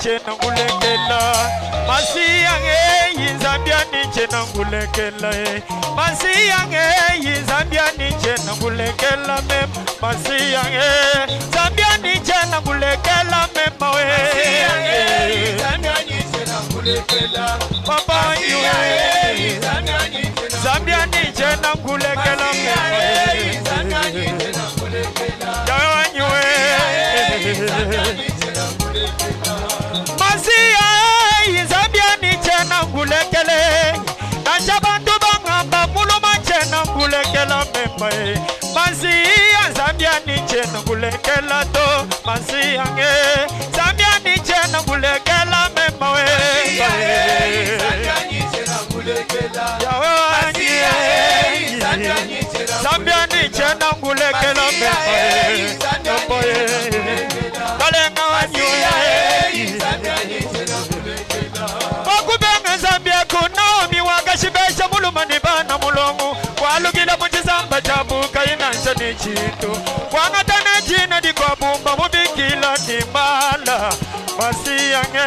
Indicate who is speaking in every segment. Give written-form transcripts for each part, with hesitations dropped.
Speaker 1: niche nangulekela Masiyange Zambia niche nangulekela Masiyange Zambia niche nangulekela mem Masiyange Zambia niche nangulekela mem Masiyange Zambia niche nangulekela Papa yue Zambia niche nangulekela mem Zambia niche nangulekela Masiya Zambia niche nangulekele Nashabantu bangamba muluma che nangulekela membe Masiya Zambia niche nangulekela to Masiya Zambia niche nangulekela membe Zambia niche nangulekela Zambia niche nangulekela membe Kalenga wanyue Wakubenga Zambia kunaomi wakashibesha mulumani bana mulongu Walugila mujizamba chabuka inansha ni chitu Wangatane jina di kwa bumba mubikila ni mala Masiyange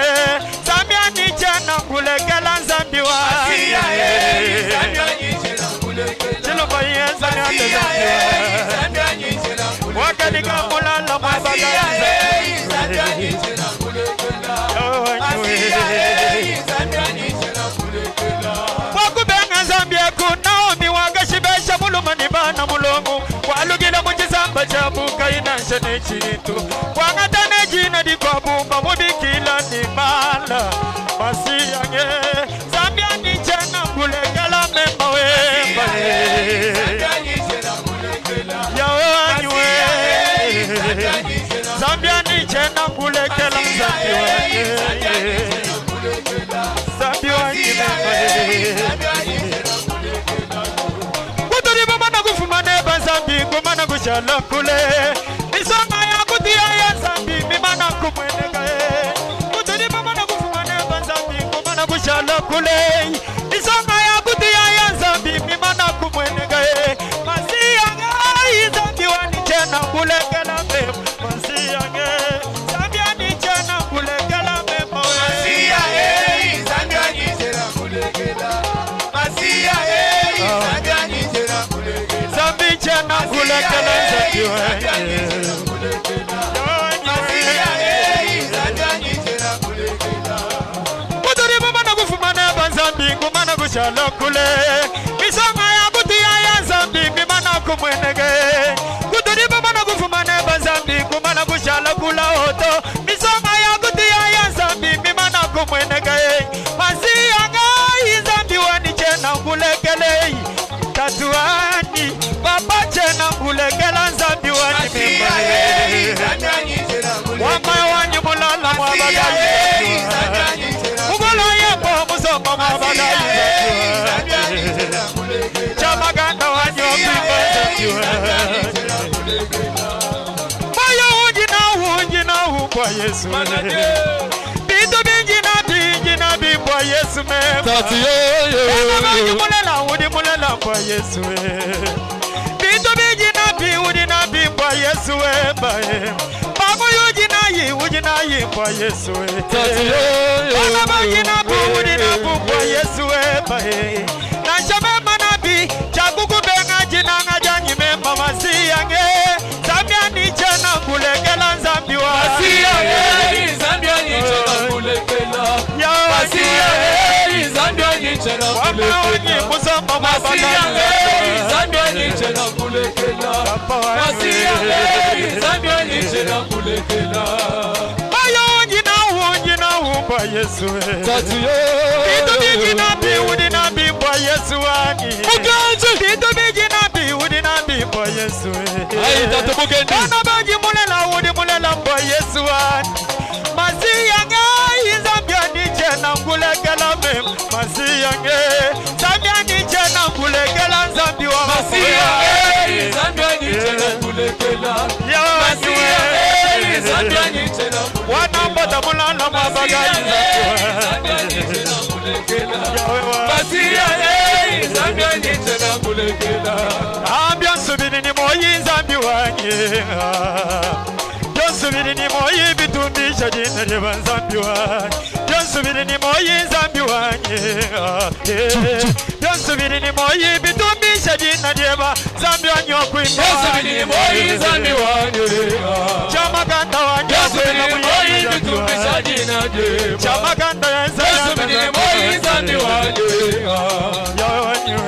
Speaker 1: Zambia niche nangulekela Zambiwa Masiyange Zambia niche nangulekela Chilumba ye Zambia niche nangulekela Wakanika mulala mwabaga Zambia niche nangulekela Zambia niche nangulekela Wakubenga Zambia kunaomi wakashibesha mulumani bana mulongu Walugila mujizamba chabuka inansha ni chitu Wangatane jina di kwa bumba mubikila ni mala Masiyange Zambia niche nangulekela memba wemba Zambia niche nangulekela Zambia niche nangulekela Kuturi mama na kufumane Zambi kumana kushala kule Nisonga ya kutia ya Zambi mimana kumweneka Kuturi mama na kufumane Zambi kumana kushala kule Nisonga ya kutia ya Zambi mimana kumweneka Masiyange Zambi waniche nangulekela mem Masiyange Zambia niche nangulekela mem Masiyange Zambia niche nangulekela Masiyange Zambia niche nangulekela Zambia niche nangulekela Zambia niche nangulekela Masiyange Zambia niche nangulekela Kuturi mama na kufumana Zambi kumana kushala kule Misonga ya kutia ya Zambi mimana kumwenege Kuturi mama na kufumana Zambi kumana kushala kula oto Misonga ya kutia ya Zambi mimana kumwenege Masiyange Zambi waniche nangulekele Tatuani Papa che nangulekela Zambi wani mimba Wama wanyu mulala mwabagayi Mugolo yepo musoma mwabagayi Chamaganda wanyu mimba Moyo ujina kwa Yesu Bitu bingina bingwa Yesu
Speaker 2: Tati yo
Speaker 1: mulela kwa Yesu Bitu bingina bingwa Yesu Babu ujina yi kwa Yesu
Speaker 2: Tati yo
Speaker 1: Bana bagina bingwa Yesu Na shame manabi Chakuku benga jina ngajanyi memba Masiyange Zambia niche nangulekela Zambiwa
Speaker 2: Masiyange Zambia niche nangulekela Masiyange Zambia niche nangulekela Masiyange Zambia niche nangulekela Masiyange Zambia niche nangulekela
Speaker 1: kwa Yesu
Speaker 2: Tati yo
Speaker 1: Bitu bingina biudina bingwa Yesu wani Bitu bingina biudina bingwa Yesu
Speaker 2: Ayi tatu bukendi
Speaker 1: Bana bagi mulela mbwa Yesu wani Masiyange Zambia niche nangulekela mem Masiyange Zambia niche nangulekela Zambiwa
Speaker 2: Masiyange Zambia niche nangulekela Masiyange Zambia niche nangulekela
Speaker 1: Wanambata mulala mwabagayi
Speaker 2: Zambia niche nangulekela Masiyange Zambia niche nangulekela
Speaker 1: Ambia nsubiri ni moyi Zambi wanye Yo nsubiri ni moyi bitundisha jina nareba nzambi wanjye byonsubire ni moyi nzambi wanjye byonsubire ni moyi bitumbisha nareba nzambi wanjye
Speaker 2: byonsubire ni moyi nzambi wanjye
Speaker 1: chamaganda wanjye
Speaker 2: byonsubire ni moyi bitumbisha nareba
Speaker 1: chamaganda yanza
Speaker 2: byonsubire ni moyi nzambi wanjye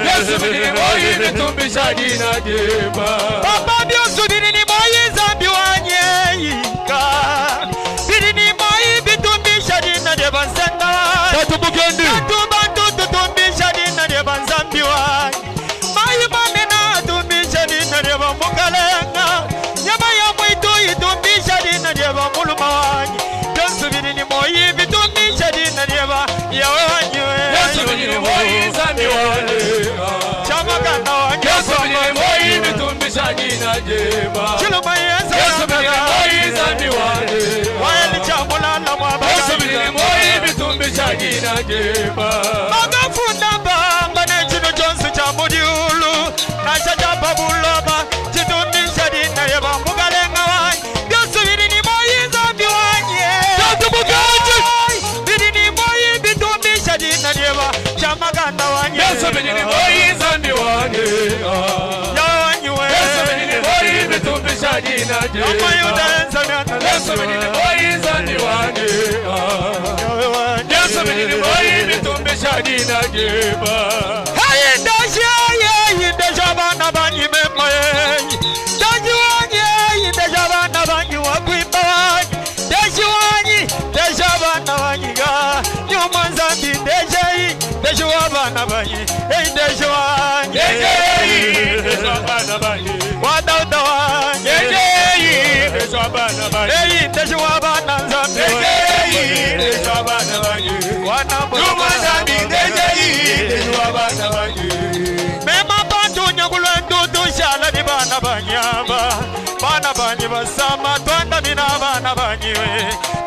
Speaker 2: byonsubire ni moyi bitumbisha nareba
Speaker 1: papa byonsubire ni moyi nzambi wanjye biri ni moyi bitumbisha nareba nsenda
Speaker 2: tatubugendi
Speaker 1: tutumbisha nareba nzambi wanjye mayi mamena tumbisha nareba mukalenga nyama ya mwitu itumbisha nareba muluma wanjye byonsubire ni moyi bitumbisha nareba yawe wanjye
Speaker 2: byonsubire ni moyi nzambi wanjye
Speaker 1: chamaganda wanjye
Speaker 2: byonsubire ni moyi bitumbisha nareba
Speaker 1: chiluma yenza
Speaker 2: byonsubire ni moyi nzambi wanjye
Speaker 1: waeli chamulala mwaba
Speaker 2: byonsubire ni moyi bitumbisha nareba
Speaker 1: magafunda mbamba nechino chonse cha mudiulu nasha chapa buloma chitumbisha nareba mukalenga wanjye byonsubire ni moyi nzambi wanjye biri ni moyi bitumbisha nareba chamaganda wanjye
Speaker 2: byonsubire ni moyi nzambi wanjye byonsubire ni moyi bitumbisha nareba byonsubire ni moyi nzambi wanjye byonsubire ni moyi bitumbisha nareba
Speaker 1: bana banyi memaye daji wanyi deja bana banyi wakwimba wanyi deji wanyi deja bana banyi ga nyuma nzambi deja wabana banyi hey deja wanyi
Speaker 2: deja bana banyi
Speaker 1: wadauda wanyi
Speaker 2: deja bana banyi
Speaker 1: hey deja wabana nzambi
Speaker 2: deja bana banyi
Speaker 1: wanambo
Speaker 2: nyuma nzambi deja wabana banyi
Speaker 1: mema bantu nyakulwendu tushala ni bana banyaba bana banyi basama twanda mina bana banyiwe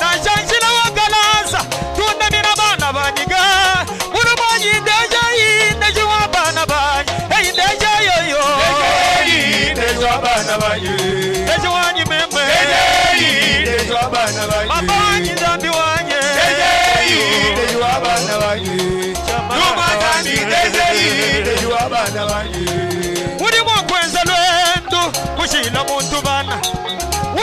Speaker 1: nashanshila wakalasa tunda mina bana banyiga munu banyi deja wa bana banyi hey deja yoyo
Speaker 2: deja bana banyi
Speaker 1: deja wanyi membe
Speaker 2: deja bana banyi
Speaker 1: mabanyi zambi wanye
Speaker 2: deja bana banyi nyuma nzambi deja bana banyi
Speaker 1: uri mokwenza lwendu kushila muntu bana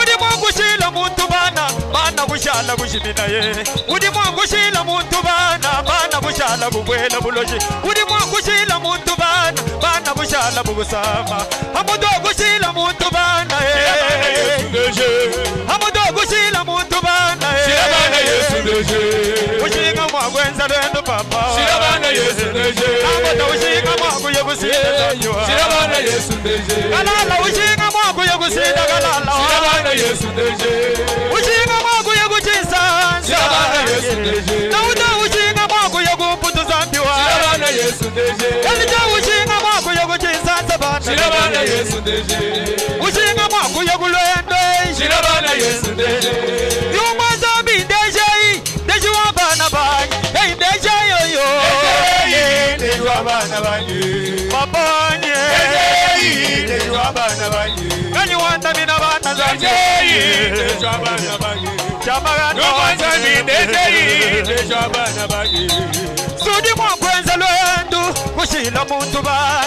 Speaker 1: uri mokushila muntu bana bana kushala kushimina ye uri mokushila muntu bana bana kushala bubwela buloji uri mokushila muntu bana bana kushala bugusama hamudo kushila muntu bana ye hamudo kushila muntu bana ye kushinga mwakwenza lwendu papa hamudo kushinga mwakuye kusila kalala ushinga mwaku yokusida kalala ushinga mwaku yokuchisa nauta ushinga mwaku yokumputu zambiwa kalija ushinga mwaku yokuchisa sabana ushinga mwaku yokulwendo yuma zambi ndejei ndeji wabana banyi hey ndeje yoyo babanye Kani wanda mina bana zanje Sudi mwa kwenza lwendu kushila muntu bana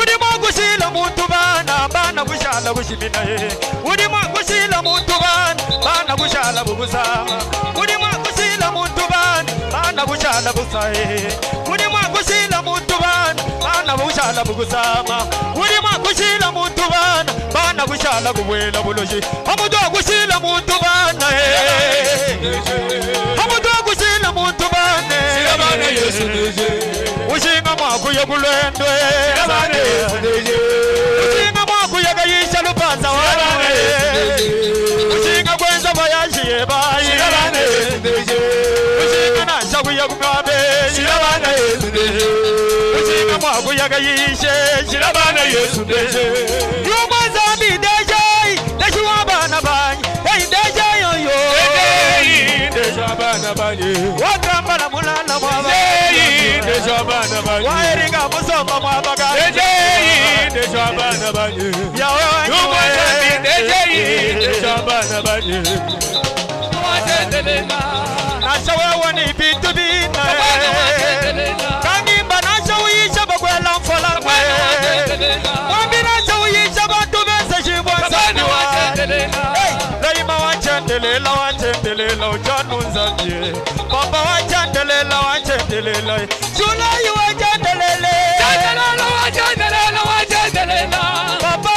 Speaker 1: Udi mwa kushila muntu bana bana kushala kushimina ye Udi mwa kushila muntu bana bana kushala bugusama Udi mwa kushila muntu bana bana kushala busaye Udi mwa kushila muntu bana bana kushala bugusama Udi mwa kushila muntu bana bana kushala kubwela buloji Hamudu kushila muntu bana Hamudu kushila muntu bana Ushinga mwaku yokulwendwe Ushinga mwaku yagayisha lupanza wane Ushinga kwenza bayashiye bayi Ushinga nasha kuyakumwabe Ushinga mwaku yagayishe Yuma zambi deje Deshi wabana banyi Hey deje yoyo Wakambala mulala mwaba Waeringa musomba mwabaga Yawe wanyu nasha wewe ni bitu bina kangimba nasha uyisha bagwela mfola mwe wambi nasha uyisha batu bese shibwa saniwa laima wachendelela ujanu nzambie papa wachendelela chulayi wachendelela papa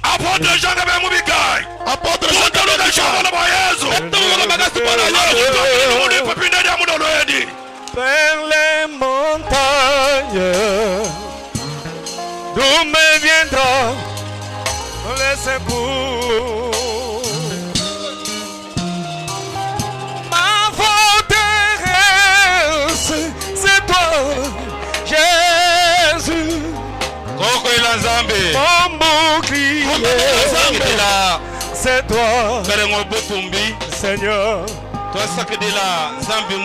Speaker 2: Apotre Jean Gabriel Mubikai. Apotre Jean Gabriel Mubikai.
Speaker 1: Vers les montagnes, d'où me viendra le secours. Ma forteresse, c'est toi, Jésus. Mon bouclier, c'est toi, Seigneur.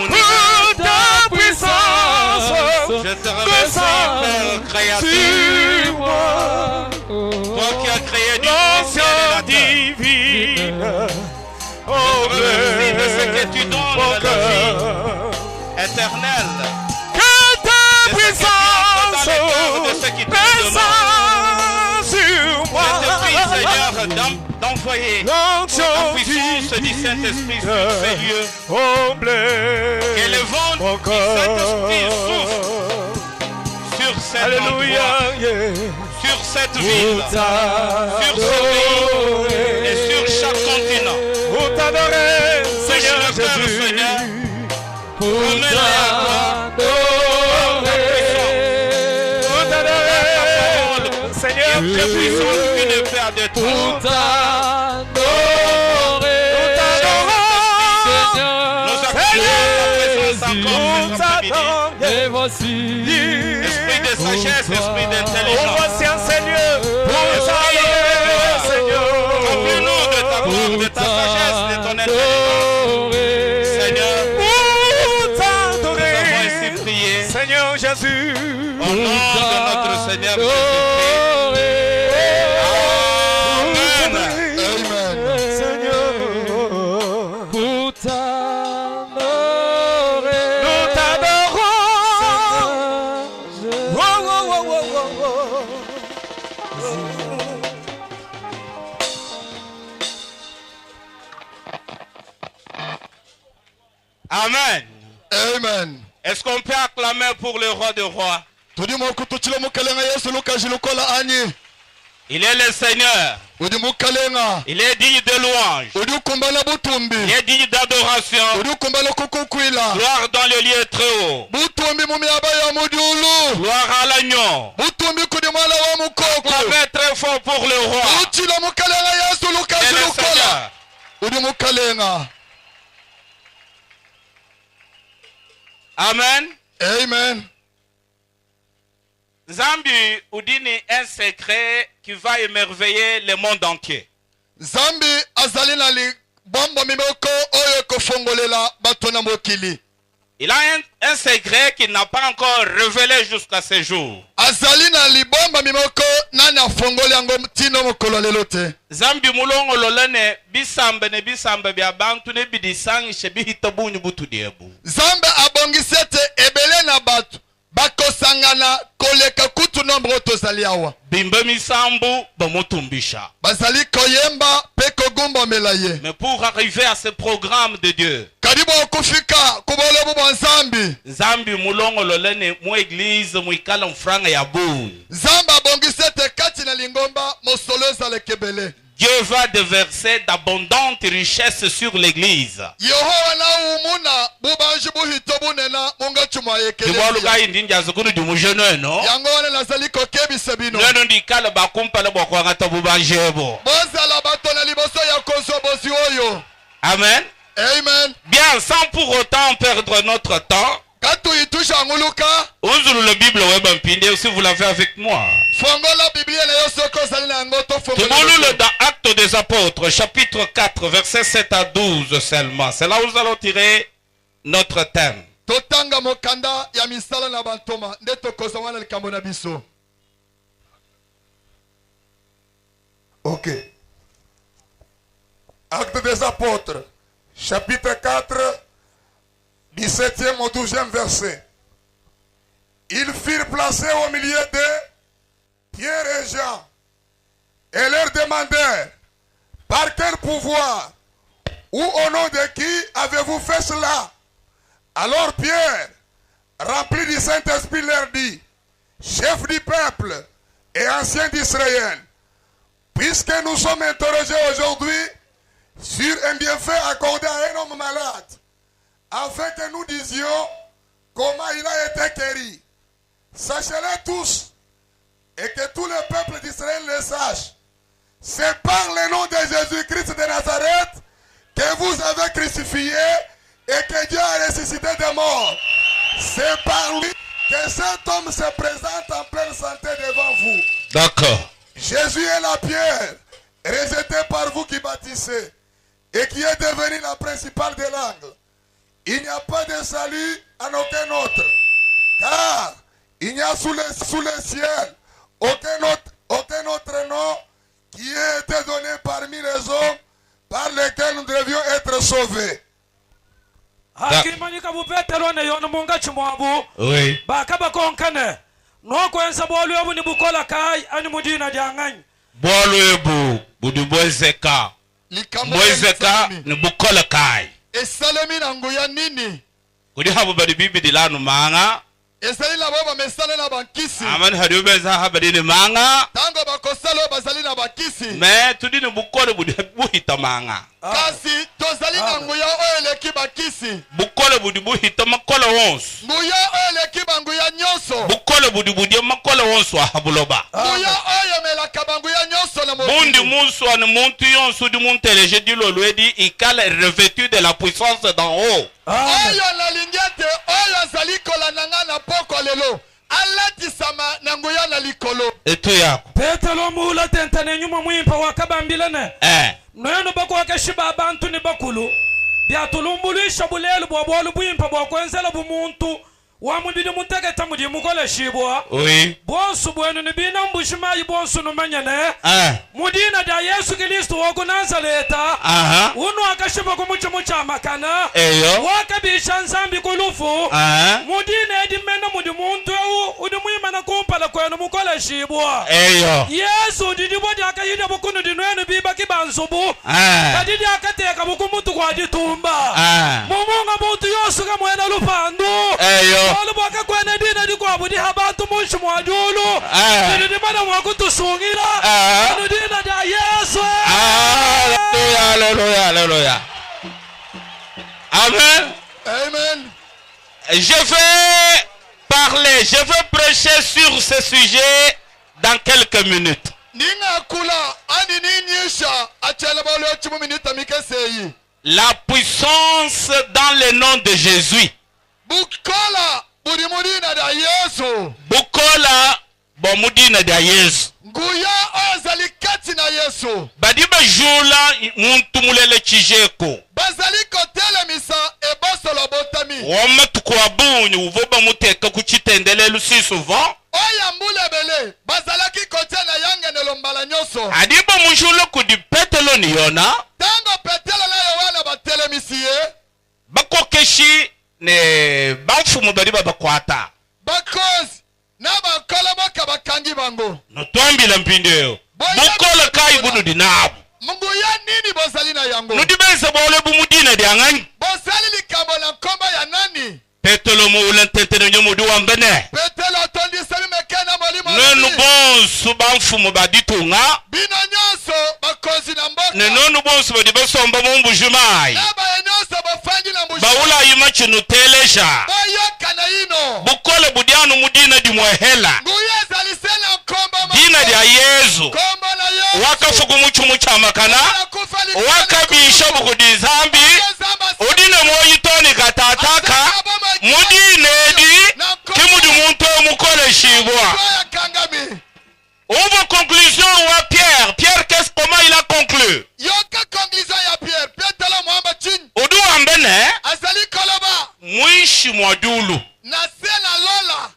Speaker 1: Toute ta puissance,
Speaker 2: je te remercie, Père créateur.
Speaker 1: sur moi.
Speaker 2: Toi qui as créé du ciel et la terre.
Speaker 1: Divine,
Speaker 2: Je te remercie de ce que tu donnes de la vie éternelle.
Speaker 1: que ta puissance descend sur moi.
Speaker 2: Je te prie, Seigneur, d'envoyer ta puissance du Saint-Esprit sur ces lieux. Que le vent du Saint-Esprit souffle sur cet endroit, sur cette ville, sur ce pays et sur chaque continent.
Speaker 1: Pour t'adorer, Seigneur
Speaker 2: Jésus,
Speaker 1: Seigneur,
Speaker 2: pour t'adorer,
Speaker 1: Seigneur,
Speaker 2: je puissance qu'une paire de toi.
Speaker 1: Et voici,
Speaker 2: esprit de sagesse, esprit d'intelligence.
Speaker 1: voici un Seigneur, pour t'adorer, Seigneur.
Speaker 2: Remplis-nous de ta gloire, de ta sagesse, de ton intelligence. Seigneur,
Speaker 1: Pour t'adorer,
Speaker 2: nous avons ainsi prié.
Speaker 1: Seigneur Jésus.
Speaker 2: Au nom de notre Seigneur Jésus-Christ. Amen.
Speaker 3: Amen.
Speaker 1: Seigneur,
Speaker 3: Pour t'adorer,
Speaker 1: nous t'adorons.
Speaker 2: Amen.
Speaker 3: Amen.
Speaker 2: Est-ce qu'on peut acclamer pour le roi des rois? Il est le Seigneur. Il est digne de louange. Il est digne d'adoration. Gloire dans le lieu très haut. Gloire à l'agneau. Acclamez très fort pour le roi. Et le Seigneur. Amen.
Speaker 3: Amen.
Speaker 2: Zambi udini un secret qui va émerveiller le monde entier.
Speaker 3: Zambi azali na li bombo mimoko oyo kofongolela bato na mokili.
Speaker 2: Il a un secret qu'il n'a pas encore révélé jusqu'à ce jour.
Speaker 3: Azali na li bomba mimoko nani afongoli yango tino mokolo lelo te.
Speaker 2: Zambi mulongo lolene bisambe ne bisambe bya bantu ne bidisangi shebi hitabunyu butu diebu.
Speaker 3: Zambe abongisete ebele na bato bakosangana koleka kutu nombro tozali awa.
Speaker 2: Bimbe misambu bamutumbisha.
Speaker 3: Bazali koyemba pe kogumba melaye.
Speaker 2: Mais pour arriver à ce programme de Dieu,
Speaker 3: karibu okufika kubole bu Zambi.
Speaker 2: Zambi mulongo lolene mu église mu ikala mfranga ya bu.
Speaker 3: Zamba abongisete kati na lingomba mosoloza lekebele.
Speaker 2: Dieu va déverser d'abondantes richesses sur l'église. Amen.
Speaker 3: Amen.
Speaker 2: Bien, sans pour autant perdre notre temps, ouvrez la Bible si vous l'avez avec moi. Le dans Actes des Apôtres, chapitre 4, versets 7 à 12 seulement. C'est là où nous allons tirer notre thème.
Speaker 4: Ok. Actes des Apôtres, chapitre 4, 17e au 12e verset. Ils furent placés au milieu de Pierre et Jean et leur demandèrent: par quel pouvoir ou au nom de qui avez-vous fait cela? Alors Pierre, rempli du Saint-Esprit, leur dit: chef du peuple et ancien d'Israël, puisque nous sommes interrogés aujourd'hui sur un bienfait accordé à un homme malade, afin que nous disions comment il a été guéri. Sachez-le tous, et que tout le peuple d'Israël le sache. C'est par le nom de Jésus-Christ de Nazareth que vous avez crucifié et que Dieu a ressuscité des morts. C'est par lui que cet homme se présente en pleine santé devant vous.
Speaker 2: D'accord.
Speaker 4: Jésus est la pierre rejetée par vous qui bâtissez et qui est devenue la principale des langues. Il n'y a pas de salut en aucun autre, car il n'y a sous le ciel aucun autre nom qui ait été donné parmi les hommes par lesquels nous devions être sauvés.
Speaker 2: Oui. Bolu budu boezeka. Boezeka ni bukola kai.
Speaker 3: Esalemi na nguya nini?
Speaker 2: Kudi habu badi bibi dilanu manga.
Speaker 3: Esali na baba mesale na bankisi.
Speaker 2: Aman hadu beza habadi ni manga.
Speaker 3: Tango bakosalo basali na bakisi.
Speaker 2: Me tudi ni bukole buhita manga.
Speaker 3: Kasi tozali na nguya oeleki bakisi.
Speaker 2: Bukole buhita makola wons.
Speaker 3: Nguya oeleki banguya nyoso.
Speaker 2: Bukole budia makola wons wa habuloba.
Speaker 3: Nguya oyemela kabanguya nyoso na mobu.
Speaker 2: Bundi musu ane muntu yonsu di munteleje di loluedi ikale revêtu de la puissance d'en haut.
Speaker 3: Oyo na lingete oyo zali kola nanga na poko lelo. Alati sama na nguya na likolo.
Speaker 2: Etu yako.
Speaker 1: Petelo muula tentane nyuma mwimpa wakabambilene. Noyeno bako wakeshiba abantu ni bakulu. Biatulumbulisha bulelu bwabolu bwimpa bwakwenzela bumuntu. Wamudini mutegeta mudi mukole shibwa.
Speaker 2: Oui.
Speaker 1: Bonsu bwenu ni bina mbushimayi bonsu numanyane. Mudina da Yesu Kristo waku Nazareta. Unu akashiba kumucha makana.
Speaker 2: Eyo.
Speaker 1: Wakabisha nzambi kulufu. Mudina edimena mudi muntu udimwima na kumpala kwenu mukole shibwa.
Speaker 2: Eyo.
Speaker 1: Yesu didibodi akayida bukunu dinwenu biba kibansubu. Kadidi akateka bukumutu kwa ditumba. Mumunga muntu yosuka mwena lupandu.
Speaker 2: Eyo.
Speaker 1: Olubaka kwene dina dikwabudi habatu munshi mwadulu. Didimana mwakutusungira. Dina da Yesu.
Speaker 2: Alléluia, alléluia, alléluia. Amen.
Speaker 3: Amen.
Speaker 2: Je vais parler, je vais prêcher sur ce sujet dans quelques minutes. La puissance dans le nom de Jésus.
Speaker 3: Bukola budimudina da Yesu.
Speaker 2: Bukola bomudina da Yesu.
Speaker 3: Nguya ozali kati na Yesu.
Speaker 2: Badiba jula muntu mulele chijeko.
Speaker 3: Bazali kotele misa ebosolo botami.
Speaker 2: Wama tukwabunyu uvoba muteka kuchitendele lusi souvent.
Speaker 3: Oya mbule bele bazalaki kotena yange nelombala nyoso.
Speaker 2: Adiba mujula kudi petelo ni yona.
Speaker 3: Tango petelo na yowana batele misiye.
Speaker 2: Bako keshi ne banfumu badiba bakwata.
Speaker 3: Bakozi na bakola baka bakangi bango.
Speaker 2: No tuambila mpindeo. Bukola kai bunu dinabu.
Speaker 3: Mungu ya nini bozali na yango?
Speaker 2: Nudibeza bole bumudina diangani.
Speaker 3: Bozali likambo na komba ya nani?
Speaker 2: Petelo mo ulantentene nyomudu wambene.
Speaker 3: Petelo tondi sami mekena mwalimu.
Speaker 2: Nenu bonsu banfumu baditunga.
Speaker 3: Bino nyoso bakozi na mboka.
Speaker 2: Nenu bonsu badibesomba mumbu jumai.
Speaker 3: Naba nyoso bafangi na mbuji.
Speaker 2: Baula yimachi nutelesha.
Speaker 3: Boyoka na ino.
Speaker 2: Bukole budianu mudina di mwehela.
Speaker 3: Nguye zalisena komba ma.
Speaker 2: Dina dia Yesu.
Speaker 3: Komba na Yesu.
Speaker 2: Wakafugu mucha makana. Wakabisha bukudi zambi. Udine moyitoni katataka. Mudine di. Kimudi muntu mukole shibwa. Ouvre conclusion à Pierre. Pierre, comment il a conclu?
Speaker 3: Yoka conclusion ya Pierre. Petelo mwamba chini.
Speaker 2: Udu ambene.
Speaker 3: Azali koloba.
Speaker 2: Mwishi mwadulu.
Speaker 3: Nasena lola.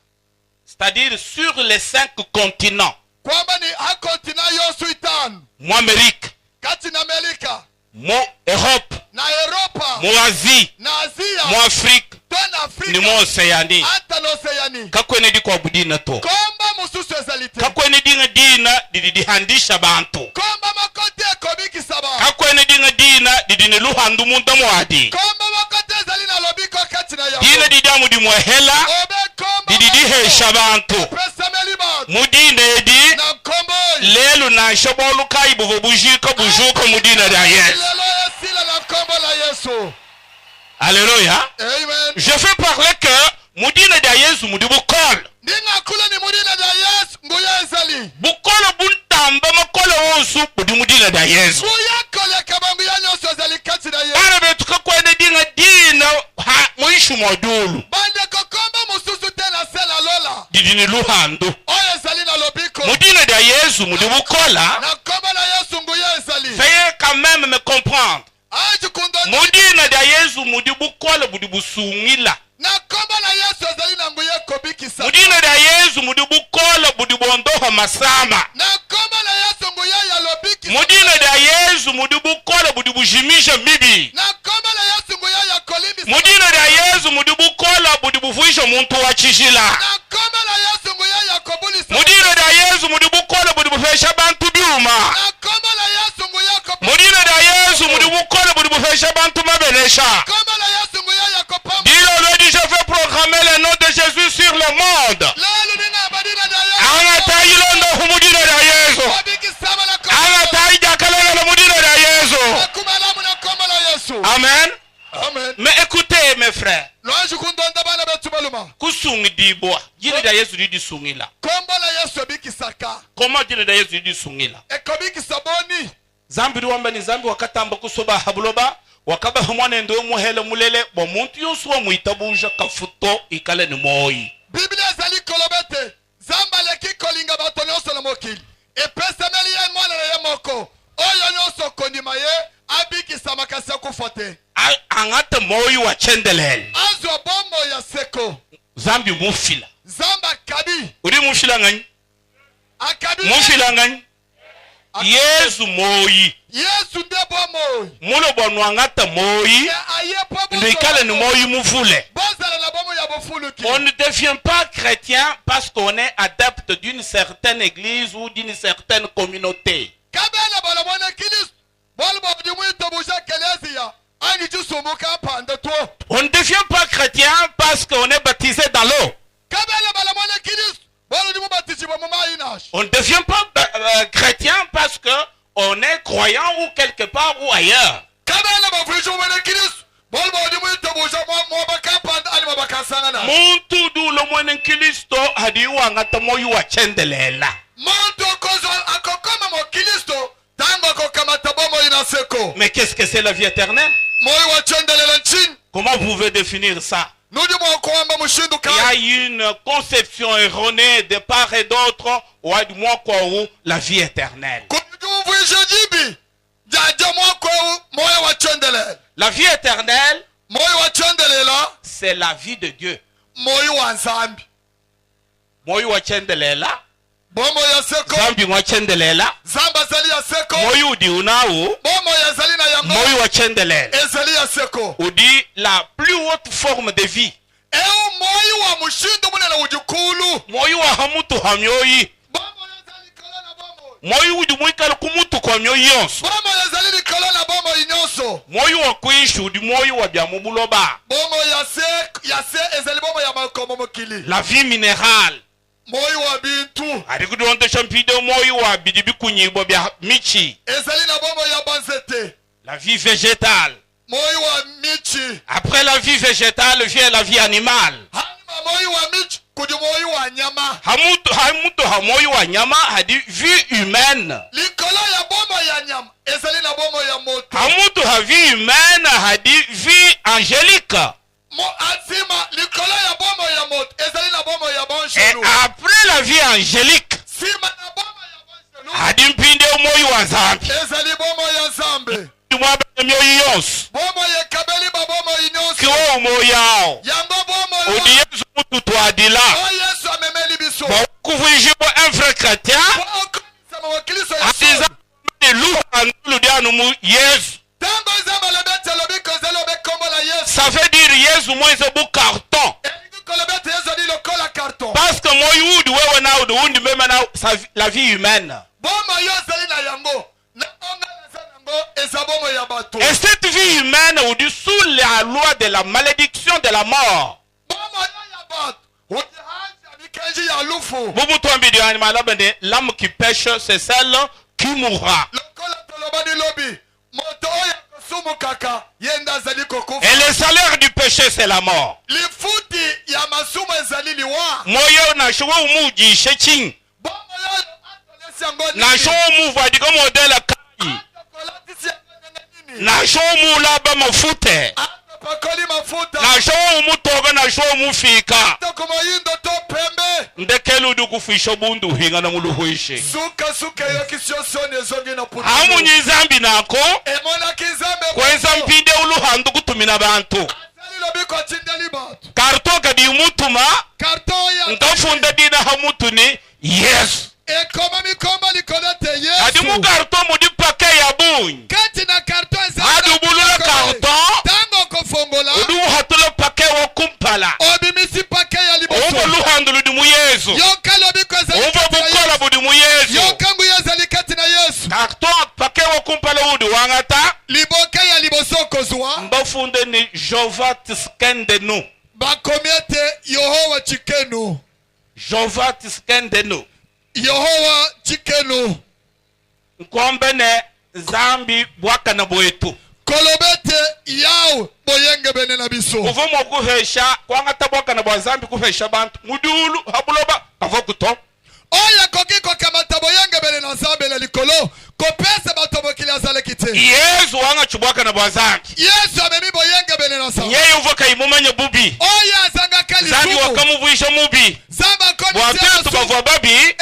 Speaker 2: C'est-à-dire sur les 5 continents.
Speaker 3: Kwamba ni hakontina yosu itanu.
Speaker 2: Mo Amérique.
Speaker 3: Kati na Amerika.
Speaker 2: Mo Europe.
Speaker 3: Na Europa.
Speaker 2: Mo Asie.
Speaker 3: Na Asia.
Speaker 2: Mo Afrique.
Speaker 3: Tona Afrika.
Speaker 2: Ni mo Oceanie.
Speaker 3: Ata no Oceanie.
Speaker 2: Kakwene di kwa budina to.
Speaker 3: Komba mususu ezalite.
Speaker 2: Kakwene dina didihandisha bantu.
Speaker 3: Komba makote komiki saba.
Speaker 2: Kakwene dina didine luhandu muntu mwadi.
Speaker 3: Komba makote ezali na lobiko kati na yabo.
Speaker 2: Dina didamu di mwehela.
Speaker 3: Obe komba.
Speaker 2: Didihesha bantu.
Speaker 3: Pesameli bantu.
Speaker 2: Mudine di.
Speaker 3: Na kombo.
Speaker 2: Lelu na shabolu kai buvubujuka bujuka mudina da Yesu.
Speaker 3: Lelo
Speaker 2: Alléluia.
Speaker 3: Amen.
Speaker 2: Je fais parler que Moudine de Yesu Moudibukol. Bukolo buntamba makolo wonsu Moudine de Yesu. Ana betuka kwa nedinga dina ha muishu modulu. Didini luhando. Moudine de Yesu Moudibukol. Veuillez quand même me comprendre. Moudine de Yesu Moudibukol Moudibusungila. Mudine da Yesu mudibukola budibondoha masama. Mudine da Yesu mudibukola budibujimisha bibi. Mudine da Yesu mudibukola budibufuisha muntu wa chishila. Mudine da Yesu mudibukola budibufesha bantu biuma. Mudine da Yesu mudibukola budibufesha bantu mabelesha. Dis aujourd'hui je vais programmer le nom de Jésus sur le monde. Amen.
Speaker 3: Amen.
Speaker 2: Mais écoutez mes frères. Kusungi diboa. Jine da Yesu di sungila. Comment jine da Yesu di sungila? Zambi wamba ni zambi wakatamba kusoba habuloba. Wakaba hamwane ndo muhele mulele bo muntu yosu wa muitabuja kafuto ikale ni moi.
Speaker 3: Biblia zali kolobete zamba leki kolinga bato nyonso na mokili epesemeli ye mwana ye moko oyo nyonso kondima ye abikisa makasi ya kufote
Speaker 2: angate moi wa chendelele
Speaker 3: azo bombo ya seko
Speaker 2: zambi mufila
Speaker 3: zamba kabi
Speaker 2: uri mufila ngani
Speaker 3: akabi
Speaker 2: mufila ngani Yesu moi
Speaker 3: Yesu ndebo moi
Speaker 2: mulo bonu angate moi ndikale ni moi mufule. On ne devient pas chrétien parce qu'on est adepte d'une certaine église ou d'une certaine communauté. On ne devient pas chrétien parce qu'on est baptisé dans l'eau. On ne devient pas chrétien parce qu'on est croyant ou quelque part ou ailleurs. Muntu du lo mwene Kristo hadi wangata moyo wa chendelela. Mais qu'est-ce que c'est la vie éternelle? Comment vous pouvez définir ça? Il y a une conception erronée de part et d'autre ou du moins quoi ou la vie éternelle. La vie éternelle, c'est la vie de Dieu. Moyo wa chendelela. Zambi wa chendelela. Moyo udi unao. Moyo wa chendelela. Udi la plus haute forme de vie. Moyo wa hamutu hamyoyi. Moyo udi mwikala kumutu kwa myoyi yonso. Moyo wa kuishi udi moyo wa biamubuloba. La vie minérale.
Speaker 3: Moyo wa bintu.
Speaker 2: Adikudu onto champido moyo wa bidibikunyi bo bia michi. La vie végétale.
Speaker 3: Moyo wa michi.
Speaker 2: Après la vie végétale vient la vie animale.
Speaker 3: Moyo wa michi kudu moyo wa nyama.
Speaker 2: Moyo wa nyama hadi vie humaine.
Speaker 3: Likolo ya bomo ya nyama. Ezali na bomo ya moto.
Speaker 2: Ha vie humaine hadi vie angélique. Et après la vie angélique, hadi mpinde moyo wa zambi. Kiwa moyo yao. Odi Yesu mutu tuadila. Kufujibo un frère chrétien. Asiza luha ngulu dianu mu Yesu. Ça veut dire Yesu mweze bu carton. Parce que moi yudi wewe na udu undi mema na la vie humaine. Et cette vie humaine ou sous la loi de la malédiction de la mort. L'âme qui pêche, c'est celle qui mourra. Et le salaire du péché, c'est la mort. Moyo na showo umuji sheking. Na showo muva diga modela kai. Na showo mulaba mafute. Na showo umutoga na showo mufika. Ndekelu dukufisha bundu hinga na muluhuishe. Hamu nyizambi nako. Kwenza mpide uluhandu kutumina bantu. Karto kadi umutuma. Nkafunda dina hamutuni. Yes. Adi mu karto mudi pake ya bunyi. Adi ubulula karto. Udu hatula pake wa kumpala. Ubo luhandulu di mu Yesu. Ubo bukola budi mu Yesu. Karto pake wa kumpala udu wangata. Mbafunde ni Jova tiskende nu.
Speaker 3: Bakomete Yehowa chikenu.
Speaker 2: Jova tiskende nu.
Speaker 3: Yehowa chikenu.
Speaker 2: Nkombe ne zambi bwaka na boetu.
Speaker 3: Kolobete yao boyenge bene na biso.
Speaker 2: Uvomo kuhesha kwangata bwaka na bwazambi kuhesha bantu. Mudulu habuloba avokuto.
Speaker 3: Oya kokiko kamata boyenge bene na zambe le likolo. Kopese batobo kilazale kite.
Speaker 2: Yesu wanga chubwaka na bwazambi.
Speaker 3: Yesu amemi boyenge bene na zambe.
Speaker 2: Yeye uvoka imumanye bubi.
Speaker 3: Oya zanga kali sumu.
Speaker 2: Zambi wakamuvuisha mubi.
Speaker 3: Zamba komi
Speaker 2: Bwapetu bavwa babi.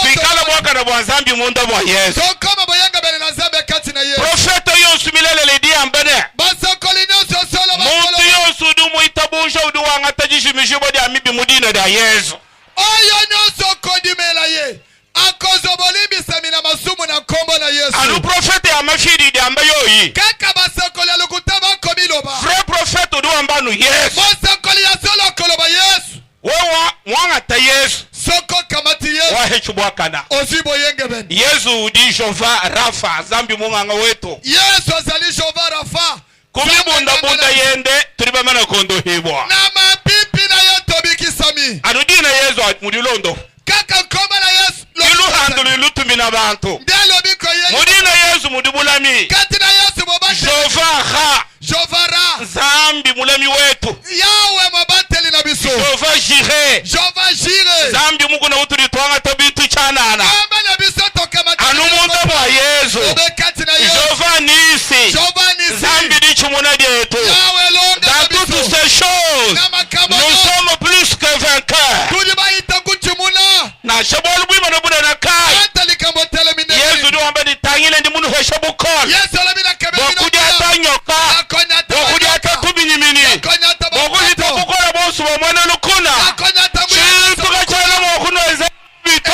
Speaker 2: Fikala bwaka na bwazambi munda bwa Yesu.
Speaker 3: Sokoma boyenge bene na zambe kati na Yesu.
Speaker 2: Profeta yonsu milele ledi ambene.
Speaker 3: Basokoli nyoso solo
Speaker 2: Muntu yonsu dumu itabusha udu wanga tajishimishibo di amibi mudina da Yesu.
Speaker 3: Oyo nyoso kodimela ye. Akozo bolimbi semina masumu na kombo na Yesu.
Speaker 2: Anu profeta ya mafiri di ambayoyi.
Speaker 3: Kaka basokoli alukutaba komiloba.
Speaker 2: Frère profeta udu ambanu Yesu.
Speaker 3: Basokoli ya solo koloba Yesu.
Speaker 2: Wewa mwanga ta Yesu.
Speaker 3: Soko kamati Yesu.
Speaker 2: Wahe chubwakana.
Speaker 3: Ozibo yenge ben.
Speaker 2: Yesu udi Jova Rafa zambi mwanga wetu.
Speaker 3: Yesu azali Jova Rafa.
Speaker 2: Kumibunda bunda yende tuliba mana kondo hibwa.
Speaker 3: Na mapipi na yeto bikisami.
Speaker 2: Anudina Yesu mudilondo.
Speaker 3: Kaka koma na Yesu.
Speaker 2: Ilu handulu ilu tumina bantu.
Speaker 3: Ndelo biko Yesu.
Speaker 2: Mudina Yesu mudibulami.
Speaker 3: Kati na Yesu mobate.
Speaker 2: Jova Ha.
Speaker 3: Jova Ra.
Speaker 2: Zambi mulami wetu.
Speaker 3: Yawe mobate na biso.
Speaker 2: Jova Jire.
Speaker 3: Jova Jire.
Speaker 2: Zambi Mungu na uturi tuanga tabitu chanana.
Speaker 3: Mama na biso tokamata.
Speaker 2: Anumunda mwa Yesu.
Speaker 3: Obekati na Yesu.
Speaker 2: Jova Nisi.
Speaker 3: Jova Nisi.
Speaker 2: Zambi di chumuna dietu.
Speaker 3: Yawe longa na biso.
Speaker 2: Dans toutes ces choses, nous sommes plus que vainqueurs.
Speaker 3: Tulibaita kuchimuna.
Speaker 2: Na shabolu bwima no buda na kai.
Speaker 3: Hata likamotele minene.
Speaker 2: Yesu do ambani tangile ndi munu hesha bukol.
Speaker 3: Yesu alamina kebe minene.
Speaker 2: Bokudi atanyoka. Bokudi atatubinyimini. Bokudi tabukola bosu wa mwana lukuna. Chintuka chana mwakuno eza bito.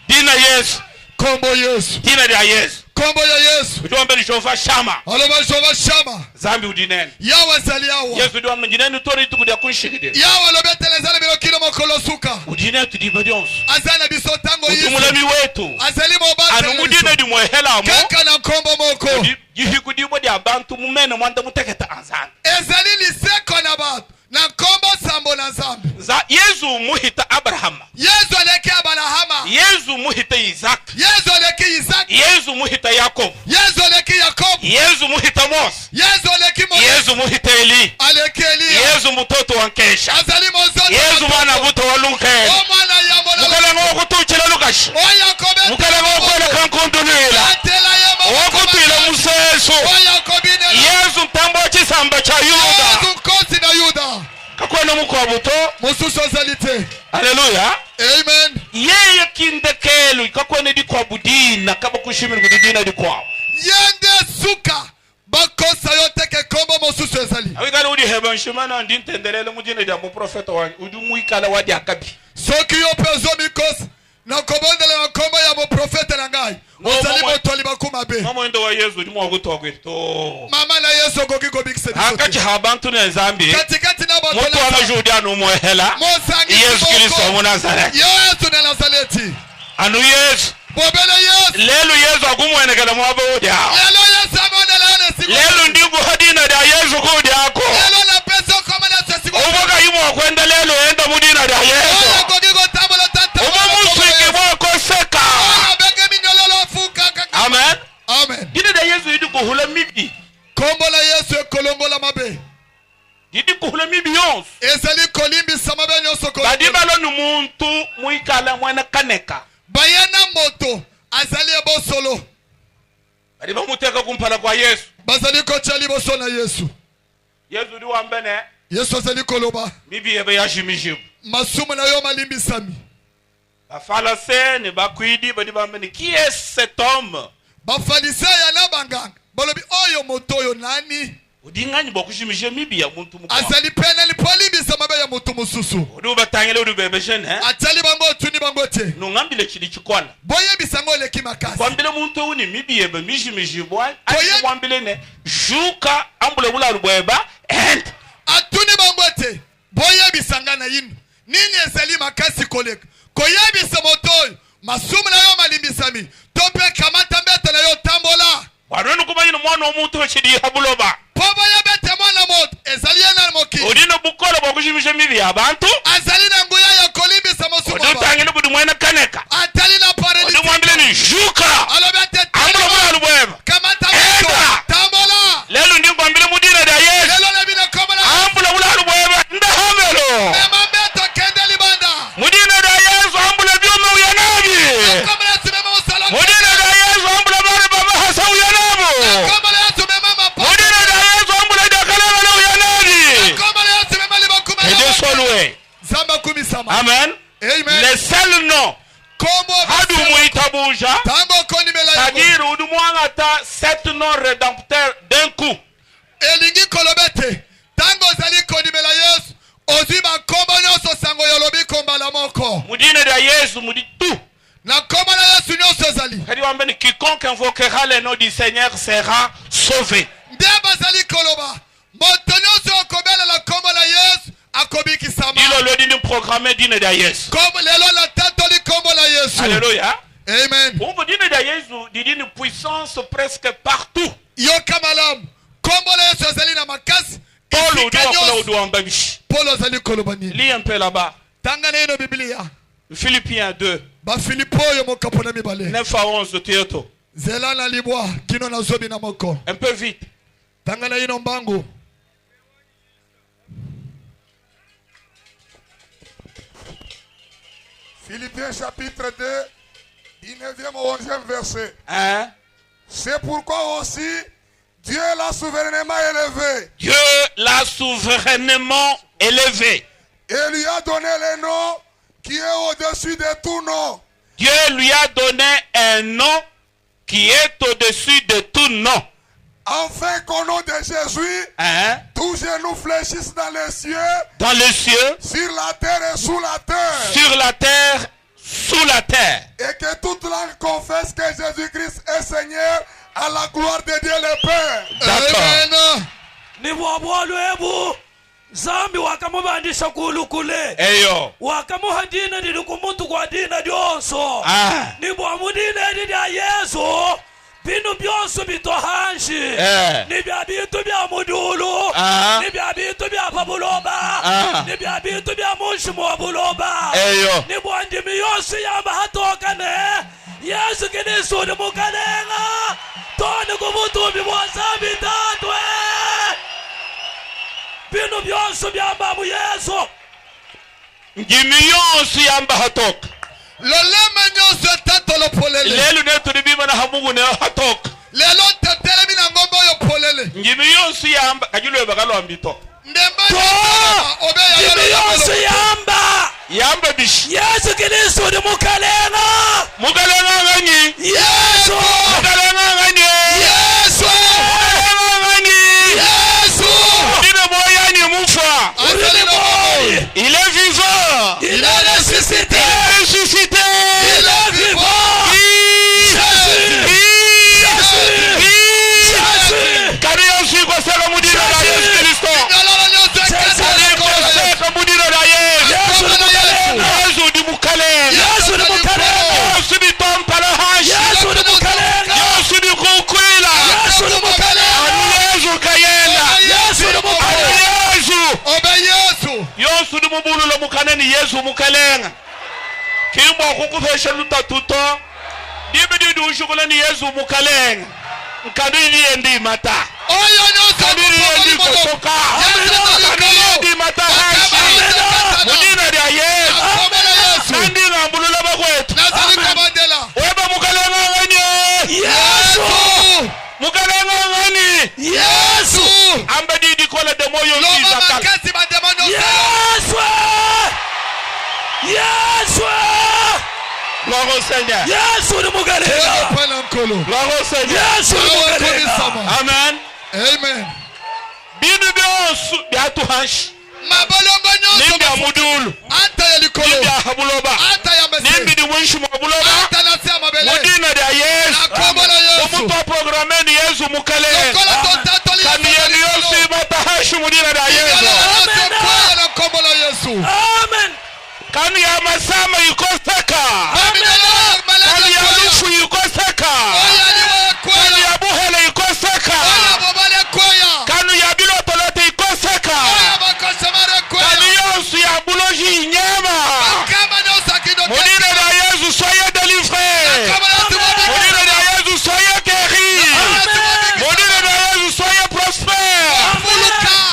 Speaker 2: Dina Yesu.
Speaker 3: Kombo Yesu.
Speaker 2: Dina dia Yesu.
Speaker 3: Kombo ya Yesu.
Speaker 2: Udu ambani Jova Shama.
Speaker 3: Aloba Jova Shama.
Speaker 2: Zambi udineni.
Speaker 3: Yawa zali yawa.
Speaker 2: Yesu do ambani jineni utori tukudia kunshigide.
Speaker 3: Yawa lobetele zali bilo kilo mokolo suka.
Speaker 2: Udineni tudiba dionsu.
Speaker 3: Azana biso tango Yesu.
Speaker 2: Utumulemi wetu.
Speaker 3: Azali mobate.
Speaker 2: Anu mudine di mwehela mo.
Speaker 3: Kaka na kombo moko.
Speaker 2: Jihiku di mwadi abantu mumene mwanda muteketa anzana.
Speaker 3: Ezali liseko na batu. Na kombo sambo na zambi.
Speaker 2: Yesu muhita Abraham.
Speaker 3: Yesu aleke Abrahama.
Speaker 2: Yesu muhita Isaac.
Speaker 3: Yesu aleke Isaac.
Speaker 2: Yesu muhita Yakob.
Speaker 3: Yesu aleke Yakob.
Speaker 2: Yesu muhita Mose.
Speaker 3: Yesu aleke Mose.
Speaker 2: Yesu muhita Eli.
Speaker 3: Aleke Eli.
Speaker 2: Yesu mutoto wa Nkesha.
Speaker 3: Azali mozoto.
Speaker 2: Yesu mwana buto wa Luke.
Speaker 3: O mwana ya mwana.
Speaker 2: Mukala ngo kutuchila Lukash.
Speaker 3: O Yakob.
Speaker 2: Mukala ngo kwela kankondulila.
Speaker 3: Atela ya mwana.
Speaker 2: Okutila Museso.
Speaker 3: O Yakobine.
Speaker 2: Yesu mtambo chisamba cha Yuda.
Speaker 3: Yesu kosi na Yuda.
Speaker 2: Kakwena muko buto.
Speaker 3: Mususo zalite.
Speaker 2: Haleluya.
Speaker 3: Amen.
Speaker 2: Yeye kindekelu kakwena di kwa budina kaba kushimira kudina di kwa.
Speaker 3: Yende suka. Bakosa yote ke kombo mususo zali.
Speaker 2: Awigala udi heba nshimana ndintendelele mujine dia mu profeta wa udu muikala wadi akabi.
Speaker 3: Soki yo pezo mikosi. Na kobondele na kombo ya mo profeta na ngai. Ozali motoli bakuma be.
Speaker 2: Mama ndo wa Yesu di mu ogutogweto.
Speaker 3: Mama na Yesu gogigo bikse.
Speaker 2: Akachi habantu na Zambi.
Speaker 3: Katikati na botola.
Speaker 2: Moto ana Judia no mohela. Yesu Kristo wa Nazareth.
Speaker 3: Yesu na Nazareti.
Speaker 2: Anu Yesu.
Speaker 3: Bobele Yesu.
Speaker 2: Lelo Yesu agumwenekela mwabo udia.
Speaker 3: Lelo Yesu amona laone siku.
Speaker 2: Lelo ndigu hadina da Yesu kudi yako.
Speaker 3: Lelo na peso kama na siku.
Speaker 2: Uboga yimo kwenda lelo enda mudina da Yesu.
Speaker 3: Oya gogigo tabola tata.
Speaker 2: Ubo musiki mwako seka.
Speaker 3: Oya bege minyololo fuka.
Speaker 2: Amen.
Speaker 3: Amen.
Speaker 2: Dine da Yesu muntu muikala mwana kaneka
Speaker 3: bayana moto azali bosolo
Speaker 2: bali bamuteka kumpala kwa Yesu
Speaker 3: bazali ko chali bosona Yesu
Speaker 2: Yesu di wambene
Speaker 3: Yesu azali koloba
Speaker 2: bibi yebe yashimishim
Speaker 3: masumu na yo malimbisami
Speaker 2: bafalasé ne bakwidi badi bambene qui est cet homme
Speaker 3: bafalisaya na banganga bolobi oyo moto oyo nani
Speaker 2: udingani bokushimishe mibi ya muntu mukwa
Speaker 3: azali pena lipolimbisa mabe ya moto mususu
Speaker 2: udu batangele udu bebeshen
Speaker 3: atali bango tuni bango te
Speaker 2: nungambile chili chikwana
Speaker 3: boye bisango leki makasi
Speaker 2: kwambile muntu uni mibi yebe mishimishi bwa ati kwambile ne juka ambule bula rubweba and
Speaker 3: atuni bango te boye bisanga na yinu nini ezali makasi koleka koyebisa moto oyo masumu na yo malimbisami tope kamata mbete na yo tambola
Speaker 2: waronu kumanyina mwana omuntu wachidi habuloba
Speaker 3: poba yabete mwana moto ezali yana mokili
Speaker 2: udino bukolo bokushimishe mibi ya bantu
Speaker 3: azali na nguya ya kolimbisa masumu
Speaker 2: udu tangele budu mwena kaneka
Speaker 3: atali na paralisi
Speaker 2: udu mwambile ni juka
Speaker 3: alobete
Speaker 2: ambule bula rubweba
Speaker 3: kamata moto tambola
Speaker 2: lelo ndi kwambile mudina da Yesu
Speaker 3: lelo lebina komola
Speaker 2: ambule bula rubweba ndahamelo
Speaker 3: mema mbeto kende libanda
Speaker 2: mudina da Yesu ambule byuma uyanabi
Speaker 3: komola tumema usala
Speaker 2: mudina da Yesu ambule bari baba hasa uyanabo
Speaker 3: komola tumema mapo
Speaker 2: mudina da Yesu ambule dakalala na uyanabi
Speaker 3: komola tumema libakuma
Speaker 2: it is always
Speaker 3: zamba kumi sama
Speaker 2: amen
Speaker 3: amen
Speaker 2: le seul nom
Speaker 3: komo
Speaker 2: hadu muitabuja
Speaker 3: tango koni mela yako
Speaker 2: c'est-à-dire udu mwanga ta sept noms rédempteurs d'un coup
Speaker 3: elingi kolobete tango zali koni mela Yesu oziba kombo nyoso sango yolobi komba la moko
Speaker 2: mudina da Yesu mudi tout
Speaker 3: na kombo la Yesu nyoso zali
Speaker 2: kadi wambeni quiconque invoquera le nom du Seigneur sera sauvé
Speaker 3: ndeba zali koloba moto nyoso okobela la kombo la Yesu akobiki sama
Speaker 2: dilo lo dini programme dine da Yesu
Speaker 3: kombo lelo la tato li kombo la Yesu
Speaker 2: alléluia
Speaker 3: amen
Speaker 2: on dine da Yesu dini puissance presque partout
Speaker 3: yo kamalam kombo la Yesu zali na makasi
Speaker 2: Paul doit udu ambabish
Speaker 3: Paul zali koloba ni
Speaker 2: lis un peu là-bas
Speaker 3: tanga neno Biblia
Speaker 2: Philippiens 2
Speaker 3: ba Filipo yo mokapona mibale
Speaker 2: 9 à 11 Théoto
Speaker 3: zela na libwa kino na zobi na moko
Speaker 2: un peu vite
Speaker 3: tanga na ino mbangu
Speaker 4: Philippiens chapitre 2, 19e au 11e verset.
Speaker 2: hein
Speaker 4: C'est pourquoi aussi Dieu l'a souverainement élevé
Speaker 2: Dieu l'a souverainement élevé
Speaker 4: et lui a donné le nom qui est au-dessus de tout nom.
Speaker 2: Dieu lui a donné un nom qui est au-dessus de tout nom
Speaker 4: Afin qu'au nom de Jésus,
Speaker 2: hein
Speaker 4: tous genoux fléchissent dans les cieux,
Speaker 2: dans les cieux
Speaker 4: sur la terre et sous la terre.
Speaker 2: sur la terre sous la terre
Speaker 4: Et que toute langue confesse que Jésus-Christ est Seigneur à la gloire de Dieu le Père.
Speaker 2: d'accord
Speaker 3: amen
Speaker 5: ni bwabwalwebu zambi wakamubandisha kulu kule
Speaker 2: eyo
Speaker 5: wakamuha dina lili kumuntu kwa dina dyonso
Speaker 2: ah
Speaker 5: ni bwamudina edi lya Yesu binu byonso bitohanshi ni bya bintu bya mudulu
Speaker 2: Ah.
Speaker 5: ni bya bintu bya pabuloba
Speaker 2: Ah.
Speaker 5: ni bya bintu bya mushimu wa buloba
Speaker 2: eyo
Speaker 5: ni bwandimi yonso yamba hatokane Yesu Kristo ni mukalenga toni kubutumbi bwa zambi tatwe binu byonso byamba mu Yesu
Speaker 2: ngimi yonse yamba hatoka
Speaker 3: lolema nyonso tato lo polele
Speaker 2: lelu netuli bimana hamungu ne hatoka
Speaker 3: lelo tetele bina ngombo yo polele
Speaker 2: ngimi yonse yamba kajulwe bakalwambito
Speaker 3: ndemba
Speaker 5: To!
Speaker 3: obe ya
Speaker 5: binu yonso yamba
Speaker 2: yamba bishi
Speaker 5: Yesu Kristo ni mukalenga
Speaker 2: mukalenga ngani
Speaker 5: Yesu
Speaker 2: mukalenga ngani
Speaker 3: Yesu
Speaker 2: mukalenga ngani
Speaker 3: Yesu
Speaker 2: dine moya ni mufa
Speaker 3: azali na
Speaker 5: boy
Speaker 2: il est vivant
Speaker 5: il est ressuscité
Speaker 2: il est ressuscité
Speaker 5: il est vivant
Speaker 2: kari yonse ikoseka mudina la Yesu Kristo
Speaker 3: ngalola nyonso
Speaker 2: kari ikoseka mudina la Yesu
Speaker 5: Yesu ni mukalenga
Speaker 2: Yesu di mukalenga
Speaker 5: Yesu ni mukalenga
Speaker 2: Yesu di tompala hashi
Speaker 5: Yesu ni mukalenga
Speaker 2: Yesu di kukwila
Speaker 5: Yesu ni mukalenga
Speaker 2: ani Yesu kayenda
Speaker 5: Yesu ni
Speaker 2: ani
Speaker 5: mukalenga
Speaker 2: Yesu
Speaker 3: obe Yesu
Speaker 2: Yesu di mubululo mukaneni Yesu mukalenga kimbo kukufesha lutatuto dibe di ushukula ni Yesu mukalenga nkadiri yendi mata
Speaker 3: oyo nyonso
Speaker 2: kadiri yendi kosoka kadiri yendi mata hashi mudina ya Yesu
Speaker 5: Yesu.
Speaker 2: Gloire au Seigneur.
Speaker 5: Yesu ni mugalenga.
Speaker 2: Gloire au Seigneur.
Speaker 5: Yesu ni mugalenga.
Speaker 2: Amen.
Speaker 3: Amen.
Speaker 2: Binu byosu byatuhashi.
Speaker 3: Mabolongo nyonso
Speaker 2: Nimbi amudulu.
Speaker 3: ata ya likolo.
Speaker 2: Nimbi ahabuloba.
Speaker 3: Ata ya mese.
Speaker 2: Nimbi di mwishu mwabuloba.
Speaker 3: Ata na se mabele.
Speaker 2: Mudina da Yesu.
Speaker 3: Na kombo la Yesu.
Speaker 2: Omuntu wa programe ni Yesu mukale.
Speaker 3: Lokola tontato li
Speaker 2: Kani yenu yosu ibatahashi mudina da Yesu.
Speaker 3: Amen. Na kombo la Yesu.
Speaker 5: Amen.
Speaker 2: Kani ya masama yukoseka.
Speaker 3: Amen.
Speaker 2: Kani ya lufu yukoseka. Kani ya buhele yukoseka. Kani ya bilotolote yukoseka. Kani yosu ya buloji inyama. Mudina da Yesu soyez délivrés. Mudina da Yesu soyez guéris. Mudina da Yesu soyez prospères.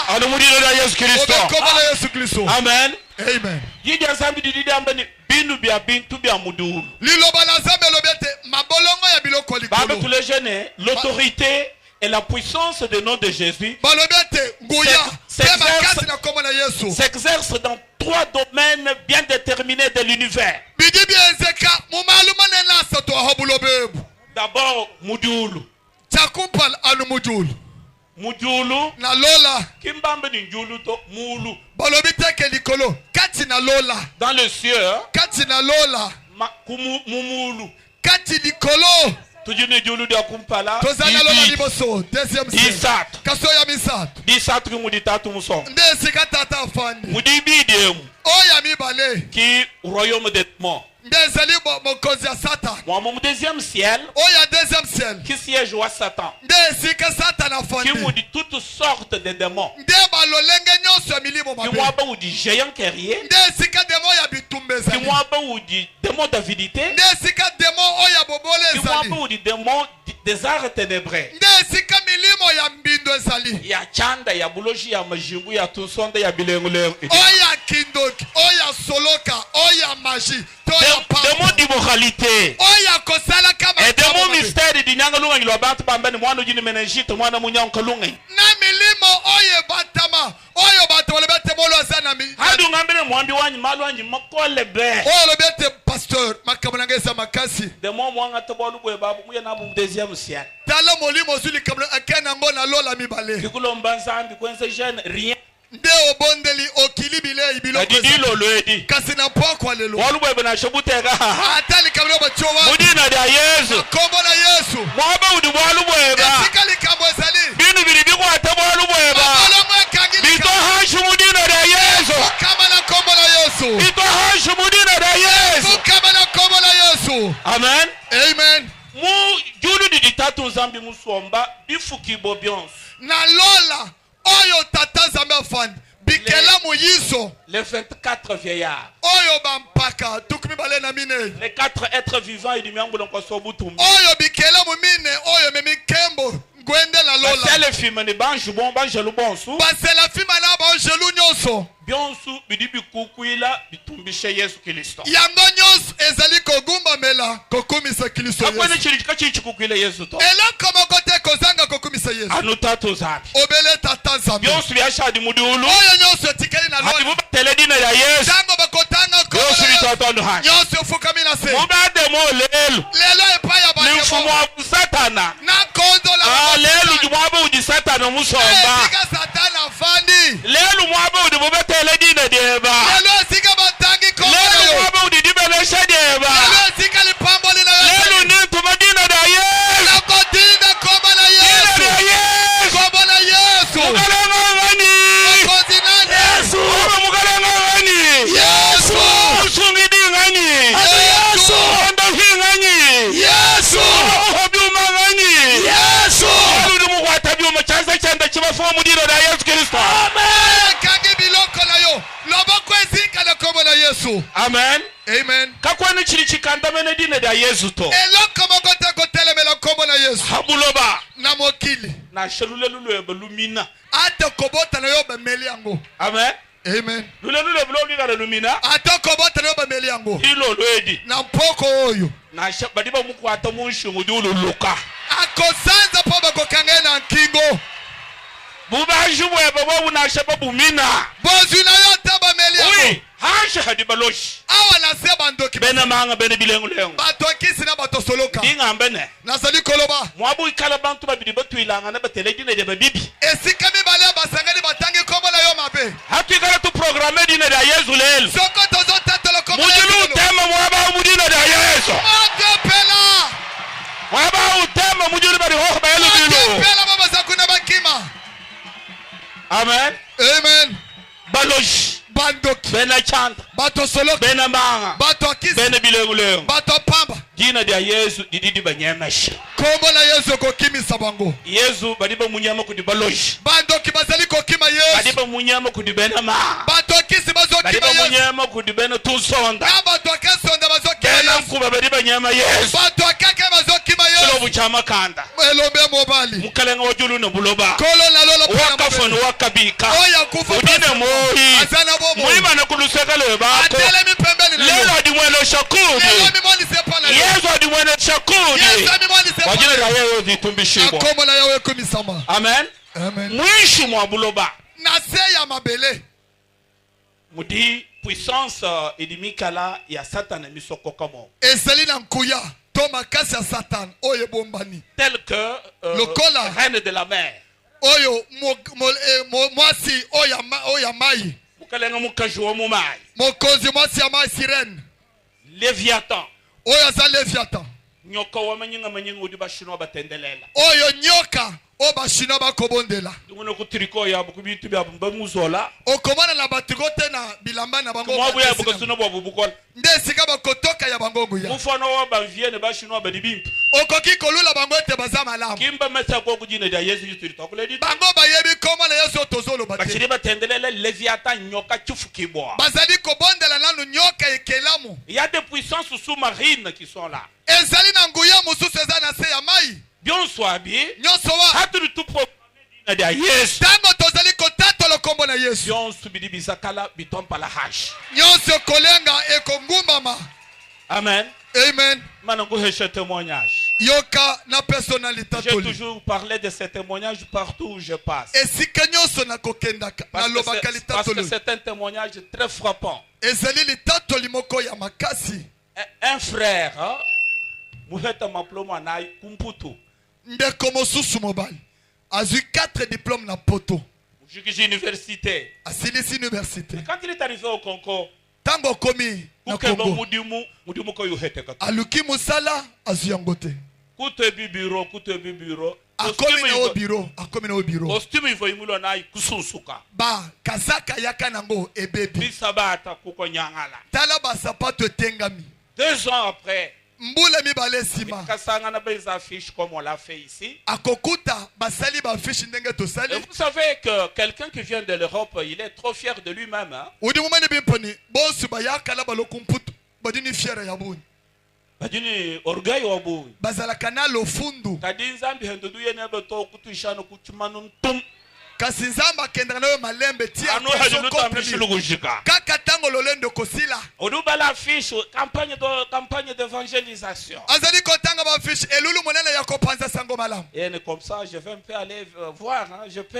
Speaker 2: Anu mudina da Yesu Kristo. Amen.
Speaker 3: Amen.
Speaker 2: Yidi asambi didi ambeni binu bia bintu bia mudulu.
Speaker 3: Liloba na zambe lobete mabolongo ya biloko likolo.
Speaker 2: Babe tous les jeunes, l'autorité et la puissance du nom de Jésus
Speaker 3: balobete nguya sema kasi na kombo na Yesu.
Speaker 2: S'exerce dans 3 domaines bien déterminés de l'univers.
Speaker 3: Bidibi ezeka mumaluma nena sato ahobulobebu.
Speaker 2: D'abord mudulu.
Speaker 3: Chakumpal anu mudulu.
Speaker 2: Mudulu
Speaker 3: na lola
Speaker 2: kimbambe ni njulu to mulu.
Speaker 3: Balobite ke likolo kati na lola.
Speaker 2: Dans le ciel
Speaker 3: Kati na lola
Speaker 2: mumulu.
Speaker 3: Kati likolo
Speaker 2: Tujine njulu dia kumpala.
Speaker 3: Tozana lola liboso. Deuxième
Speaker 2: Isat.
Speaker 3: Kaso ya misat.
Speaker 2: Disat muditatu muson.
Speaker 3: Ndesi katata afandi.
Speaker 2: Mudibidemu.
Speaker 3: Oya mibale.
Speaker 2: Qui royaume des morts.
Speaker 3: Ndezali mokozi ya Satan.
Speaker 2: Mon deuxième ciel.
Speaker 3: Oya deuxième ciel.
Speaker 2: Qui siège au Satan.
Speaker 3: Ndesi ka Satan afandi.
Speaker 2: Qui dit toutes sortes de démons.
Speaker 3: Ndeba lolenge nyonso milimo mabe.
Speaker 2: Qui moi ba ou dit géant guerrier.
Speaker 3: Ndesi ka démon ya bitumbeza.
Speaker 2: Qui moi ba ou dit démon d'avidité.
Speaker 3: Ndesi ka démon oya bobole ezali.
Speaker 2: Qui moi ba ou dit démon des arts ténébrés.
Speaker 3: Ndesi ka milimo ya mbindo ezali.
Speaker 2: Ya chanda ya buloji ya majingu ya tusonde ya bilengule.
Speaker 3: Oya kindoki, oya soloka, oya magie.
Speaker 2: Démon d'immoralité.
Speaker 3: Oya kosala kama.
Speaker 2: Et démon mystère di nyanga lunga ngilo bantu pambeni mwana ujini menenjite mwana munyanka lunga.
Speaker 3: Na milimo oye batama. Oyo batu walebete molo azana mi.
Speaker 2: Hadu ngambele mwambi wanyi malu wanyi makole be.
Speaker 3: Oyo lebete pasteur makamunangesa makasi.
Speaker 2: Démon mwanga tobolu bwe babu muye na bu deuxième ciel.
Speaker 3: Tala molimo zuli kamuna akena ngona lola mibale.
Speaker 2: Kikulo mbanza ambi kwenze jeune rien.
Speaker 3: Nde obondeli okilibile ibilo
Speaker 2: Adidilo loedi.
Speaker 3: kasi na pokwa lelo.
Speaker 2: Walu bwe na shobutega.
Speaker 3: Atali kamuna bachowa.
Speaker 2: Mudina da Yesu.
Speaker 3: Kombo na Yesu.
Speaker 2: Mwaba udi walu bwe ba.
Speaker 3: Esikali kambo ezali.
Speaker 2: Binu bili biko ate walu bwe ba.
Speaker 3: Mabolongo ekangili.
Speaker 2: Bito hashu mudina da Yesu.
Speaker 3: Kama na kombo na Yesu.
Speaker 2: Bito hashu mudina da Yesu.
Speaker 3: Kama na kombo na Yesu.
Speaker 2: Amen.
Speaker 3: Amen.
Speaker 2: Mu julu di tatu zambi musomba bifuki bobions.
Speaker 3: Na lola oyo tata zambe afandi bikela muyizo
Speaker 2: Les 24 vieillards.
Speaker 3: oyo bampaka tukumi bale na mine.
Speaker 2: Les 4 êtres vivants et du miambo lonko sobutumbi.
Speaker 3: Oyo bikela mumine oyo memi kembo gwende la lola.
Speaker 2: C'est le film ni banju bon banjelu bonsu.
Speaker 3: Base la fima na ba jelu nyonso.
Speaker 2: Bionsu bidibi kukuila bitumbishe Yesu Kristo.
Speaker 3: Yango nyonso ezali kogumba mela kokumisa Kristo Yesu.
Speaker 2: Akwene chilika chichikukuila Yesu to.
Speaker 3: Eloko mokote kozanga kokumisa Yesu.
Speaker 2: Anutatu zapi.
Speaker 3: Obele tata zambe.
Speaker 2: Bionsu biashadi mudulu.
Speaker 3: Oyo nyonso tikeli na lola.
Speaker 2: Hatibuba teledina ya Yesu.
Speaker 3: Tango bakotanga ko.
Speaker 2: Bionsu bitotondo hashi.
Speaker 3: Nyonso fukamina se.
Speaker 2: Mubade mo lelu.
Speaker 3: Lelo epaya ba.
Speaker 2: Ni mfumo wa satana.
Speaker 3: Na kondo la.
Speaker 2: Lelu jumwabe udi satana musomba.
Speaker 3: Sika satana fandi.
Speaker 2: Lelu mwabe udi mube teledina deba.
Speaker 3: Lelo sika batangi ko.
Speaker 2: Lelu mwabe udi dibelesha deba.
Speaker 3: Lelo sika lipambo lina Yesu.
Speaker 2: Lelu ni tumadina da Yesu.
Speaker 3: Na kodina komba na Yesu.
Speaker 2: Dina da Yesu.
Speaker 3: Komba na Yesu.
Speaker 2: Mugalenga ngani.
Speaker 3: Kodina
Speaker 2: Yesu. Oba mugalenga ngani.
Speaker 3: Yesu.
Speaker 2: Usungidi ngani.
Speaker 3: Yesu.
Speaker 2: Onda hi ngani.
Speaker 3: Yesu.
Speaker 2: Obyuma ngani.
Speaker 3: Yesu.
Speaker 2: Olu mukwata byuma chanza chanda chibafuwa mudiro da Yesu Kristo.
Speaker 3: Amen. Kangi biloko na yo. Loboko ezika na komba na Yesu.
Speaker 2: Amen.
Speaker 3: Amen.
Speaker 2: Kakwani chiri chikandamene dine da Yesu to.
Speaker 3: Eloko mokote kotelemela komba na Yesu.
Speaker 2: Habuloba.
Speaker 3: Na mokili.
Speaker 2: Na shelule lulu ebelumina.
Speaker 3: Ate kobota na yo bemeli yango.
Speaker 2: Amen.
Speaker 3: Amen.
Speaker 2: Lule lulu ebelumina na lumina.
Speaker 3: Ate kobota na yo bemeli yango.
Speaker 2: Ilo lwedi.
Speaker 3: Na mpoko oyo.
Speaker 2: Na badiba mukwata munshungu dulu luka.
Speaker 3: Akosanza po bakokanga na nkingo.
Speaker 2: Buba jubwe babo na shaba bumina.
Speaker 3: Bozu na yo taba meli yango.
Speaker 2: Oui. hanshe hadi baloshi
Speaker 3: awa na se bandoki
Speaker 2: bena manga bena bilengulengu
Speaker 3: batokisi na batosoloka
Speaker 2: dingambe ne
Speaker 3: nazali koloba
Speaker 2: mwabu ikala bantu babidi batwilanga na batelegine de babibi
Speaker 3: esika mibale basangani batangi kombo na yo mabe
Speaker 2: hatu ikala tu programme dine da yezu lelo
Speaker 3: soko tozo tetelo kombo na
Speaker 2: mujulu tema mwaba umudine da yezu
Speaker 3: Pela
Speaker 2: mwaba utema mujulu bari ho bayelu bilo
Speaker 3: Pela baba zakuna bakima
Speaker 2: amen
Speaker 3: amen
Speaker 2: baloshi
Speaker 3: bandoki
Speaker 2: bena chanta
Speaker 3: batosoloka
Speaker 2: bena manga
Speaker 3: batokisi
Speaker 2: bena bilengulengu
Speaker 3: batopamba
Speaker 2: dina da yezu dididi banyamesha
Speaker 3: kombo na yesu kokimisa bango
Speaker 2: yezu badiba munyama kudi baloshi
Speaker 3: bandoki bazali kokima yesu
Speaker 2: badiba munyama kudi bena ma
Speaker 3: batokisi bazokima
Speaker 2: badiba
Speaker 3: yesu
Speaker 2: munyama kudi bena tusonda
Speaker 3: na batokesonda bazokima
Speaker 2: bena
Speaker 3: yesu
Speaker 2: mkuba badiba nyama yesu
Speaker 3: batokake bazokima
Speaker 2: kilo
Speaker 3: yesu
Speaker 2: buchama kanda
Speaker 3: elombe mobali
Speaker 2: mukalenga wajulu na buloba
Speaker 3: kolo na lolo
Speaker 2: wakafonu wakabika
Speaker 3: oya kufa
Speaker 2: udine mohi
Speaker 3: azana bomo
Speaker 2: muima na kuluseka lewe bako
Speaker 3: atele mi pembeni na
Speaker 2: lelo
Speaker 3: yo
Speaker 2: adimwelo
Speaker 3: lelo
Speaker 2: shakudi
Speaker 3: mi moni sepa na yo
Speaker 2: yesu adimwelo shakudi
Speaker 3: yesu mi moni sepa
Speaker 2: wajine
Speaker 3: na
Speaker 2: la
Speaker 3: yo
Speaker 2: yewe zitumbishibwa
Speaker 3: kombo na yawe kumisama
Speaker 2: amen
Speaker 3: amen
Speaker 2: mwishu mwa buloba
Speaker 3: na se ya mabele
Speaker 2: mudi puissance edimikala ya satana misoko kamo
Speaker 3: ezali na nkuya to makasi ya satan oyo bombani
Speaker 2: tel que
Speaker 3: Lokola.
Speaker 2: reine de la mer
Speaker 3: oyo mwasi oya mai
Speaker 2: mukalenga mukaji wa mumai
Speaker 3: mokonzi mwasi ya mai sirene
Speaker 2: leviathan
Speaker 3: oyo aza leviathan
Speaker 2: nyoka wa manyinga udi bashino batendelela
Speaker 3: oyo nyoka o bashino bakobondela
Speaker 2: ngone kutiriko ya bukubitu bya bamuzola
Speaker 3: okomana na batiko te na bilamba na bango
Speaker 2: mwabu ya bukasuno bwa bubukola
Speaker 3: nde esika bakotoka ya bango nguya
Speaker 2: mufano wa banvienne bashino badibimpi
Speaker 3: okoki kolula bango ete baza malamu
Speaker 2: kimba mesa ko kujine da yesu yitiri tokuledi
Speaker 3: bango bayebi komona yesu tozoloba te
Speaker 2: bashiri batendelela leviathan nyoka chufukibwa
Speaker 3: bazali kobondela nanu nyoka ekelamu
Speaker 2: il y a des puissances sous-marines qui sont là
Speaker 3: ezali na nguya mosusu eza na se ya mai
Speaker 2: bien soit bien
Speaker 3: nyonso wa
Speaker 2: hatu tu programme da yesu
Speaker 3: ntango tozali kotatola kombo na yesu
Speaker 2: bien subidi bisakala bitompa la hash
Speaker 3: nyonso kolenga ekongumbama
Speaker 2: amen
Speaker 3: amen
Speaker 2: manangu heshe témoignage
Speaker 3: yoka na personnalité
Speaker 2: j'ai
Speaker 3: toli
Speaker 2: toujours parlé de ces témoignages partout où je passe
Speaker 3: esika nyonso nakokendaka nalobaka
Speaker 2: parce que
Speaker 3: litatoli
Speaker 2: c'est un témoignage très frappant
Speaker 3: ezali litatoli moko ya makasi
Speaker 2: un frère muheta maplomo na kumputu
Speaker 3: ndeko mosusu mobali azwi 4 diplômes na poto
Speaker 2: mujikisi université
Speaker 3: asilisi université
Speaker 2: quand il est arrivé au Congo
Speaker 3: ntango okomi na
Speaker 2: kukeba
Speaker 3: kongo
Speaker 2: mudimu ko yuheteka
Speaker 3: aluki mosala azwi yango te
Speaker 2: kutebi bureau
Speaker 3: akomi na o biro
Speaker 2: costume ivo imulo na kususuka
Speaker 3: bakazaka yaka nango ebebi
Speaker 2: bisabata kuko nyangala
Speaker 3: tala basapato etengami
Speaker 2: 2 ans après
Speaker 3: mbula mibale nsima
Speaker 2: kasanga na beza affiche comme on l'a fait ici
Speaker 3: akokuta basali bafishi ndenge tosali
Speaker 2: et vous savez que quelqu'un qui vient de l'Europe il est trop fier de lui-même
Speaker 3: udi mumani bimponi bonsu bayakala balokumputu badini fiere ya buni
Speaker 2: badini orgueil wabu
Speaker 3: bazalaka na lofundu
Speaker 2: kadi nzambi hendo duye na beto kutushano kuchumanu ntum
Speaker 3: kasi nzambe akendaka nayo malembe tia
Speaker 2: anu hajulu tambishilu kujika
Speaker 3: kaka tango lolendo kosila
Speaker 2: oduba la fiche campagne d'évangélisation
Speaker 3: azali kotanga bafishi elulu monene ya kopanza sango malamu
Speaker 2: et comme ça je vais un peu aller voir je peux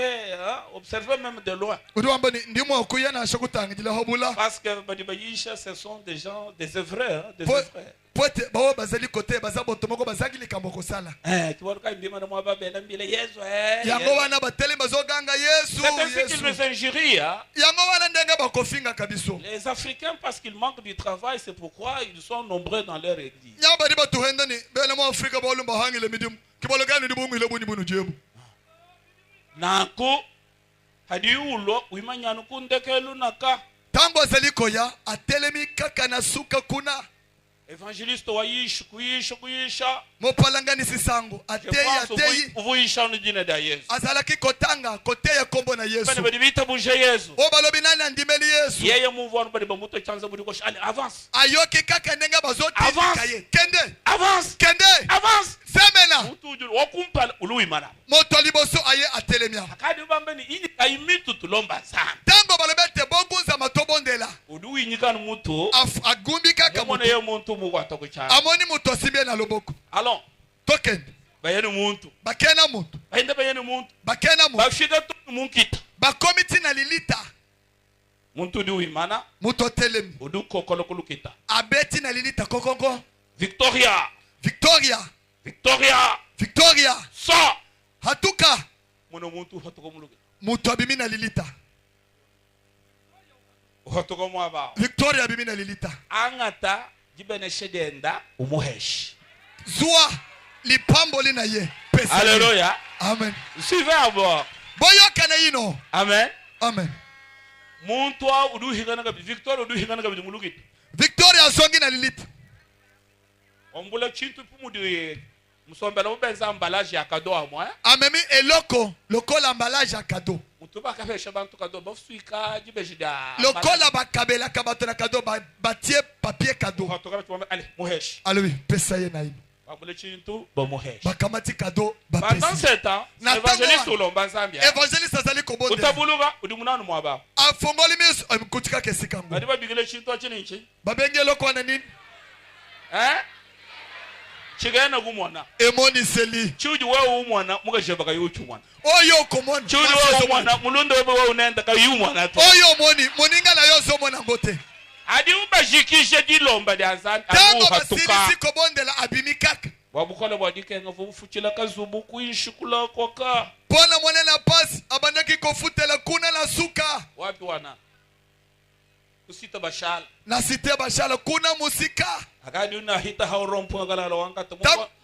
Speaker 2: observer même de loin
Speaker 3: udi wamboni ndimo okuya na shokutangila hobula
Speaker 2: parce que badibayisha ce sont des gens des œuvreux des œuvreux
Speaker 3: pote bao bazali kote baza boto moko bazaki likambo kosala
Speaker 2: tuwaruka mbima na mwaba bela mbile yesu
Speaker 3: yango wana bateli bazoganga yesu
Speaker 2: c'est ainsi qu'ils nous injurient
Speaker 3: yango wana ndenge bakofinga kabiso
Speaker 2: les Africains parce qu'ils manquent du travail c'est pourquoi ils sont nombreux dans leur église
Speaker 3: nyabadi batuhendani bena mo Afrika bolumba hangile midimu kibologani ndibungile buni bunu jebu
Speaker 2: nako hadi ulo wimanyanu kundekelu naka
Speaker 3: tango azali koya atelemi kaka na suka kuna
Speaker 2: évangéliste wayish kuyisha
Speaker 3: mopalangani sisango ateyi
Speaker 2: uvuyisha ndine da Yesu
Speaker 3: azalaki kotanga koteya kombo na Yesu
Speaker 2: bana bita buje Yesu
Speaker 3: o balobi nani andimeli Yesu
Speaker 2: yeye muvonu bali bamuto chanza budi ko allez avance
Speaker 3: ayoki kaka ndenge bazotika ye kende avance semena
Speaker 2: mutu ujuru wakumpala uluwi mana
Speaker 3: moto liboso aye atelemia
Speaker 2: akadi bambeni ini kaimitu tulomba sana
Speaker 3: tango balobete bogunza matobondela
Speaker 2: uluwi nyikana mutu
Speaker 3: agumbi kaka
Speaker 2: mutu ye muntu mugwata ko cyane
Speaker 3: amoni mutu asimbye na loboko
Speaker 2: alors
Speaker 3: tokende
Speaker 2: bayeni muntu
Speaker 3: bakena muntu
Speaker 2: bayende bayeni muntu
Speaker 3: bakena muntu
Speaker 2: bafika to munkita
Speaker 3: bakomiti na lilita
Speaker 2: Muntu du imana.
Speaker 3: Muto telemi.
Speaker 2: Udu kokolo kulukita.
Speaker 3: Abeti na lilita kokongo.
Speaker 2: Victoria.
Speaker 3: Victoria.
Speaker 2: Victoria.
Speaker 3: Victoria.
Speaker 2: So.
Speaker 3: Hatuka.
Speaker 2: Mono muntu hatuko mulukita.
Speaker 3: Muto abimi na lilita.
Speaker 2: Hatuko mwaba.
Speaker 3: Victoria abimi na lilita.
Speaker 2: Angata jibene shedenda umuheshi.
Speaker 3: Zua lipambo lina ye.
Speaker 2: Alléluia.
Speaker 3: Amen.
Speaker 2: Suivez à bord.
Speaker 3: Boyo kana yino.
Speaker 2: Amen.
Speaker 3: Amen.
Speaker 2: Muntu udu higana gabi. Victoria udu higana gabi mulukita.
Speaker 3: Victoria zongi na lilita.
Speaker 2: Ombula chintu pumudi musombela ubenza emballage ya cadeau à moi.
Speaker 3: Amemi eloko lokola emballage ya cadeau.
Speaker 2: Mutuba kafesha bantu cadeau bofuika jibejida.
Speaker 3: Lokola bakabela kabato na cadeau batie papier cadeau.
Speaker 2: Hatoka tu allez muheshi.
Speaker 3: Alobi pesa ye na ino.
Speaker 2: Bambule chintu bo muheshi.
Speaker 3: Bakamati cadeau ba
Speaker 2: Pendant
Speaker 3: pesa.
Speaker 2: 7 ans, évangéliste ulomba Zambia.
Speaker 3: Évangéliste azali kobonde.
Speaker 2: Utabuluga udimunanu mwaba.
Speaker 3: Afongoli miso amkutika kesikango.
Speaker 2: Badiba bigile chintu achini.
Speaker 3: Babenge loko na nini?
Speaker 2: Chigana gumwana.
Speaker 3: Emoni seli.
Speaker 2: Chuji wewe umwana mugasheba kayuchu mwana.
Speaker 3: Oyo komoni.
Speaker 2: Chuji wewe umwana mulundo wewe unaenda kayumwana tu.
Speaker 3: Oyo moni moninga na yo zomo na ngote.
Speaker 2: Adi ubashikishe dilomba de azan
Speaker 3: tango
Speaker 2: amuha
Speaker 3: basili
Speaker 2: tuka.
Speaker 3: sikobondela abimikaka.
Speaker 2: Wabukola bwadike ngavu fuchila kazubu kuishukula koka.
Speaker 3: Pona mwana na pasi abandaki kofutela kuna na suka.
Speaker 2: Wapi wana? Usita bashala.
Speaker 3: Na site bashala kuna musika.
Speaker 2: Akadi unahita haurompu ngala wangata.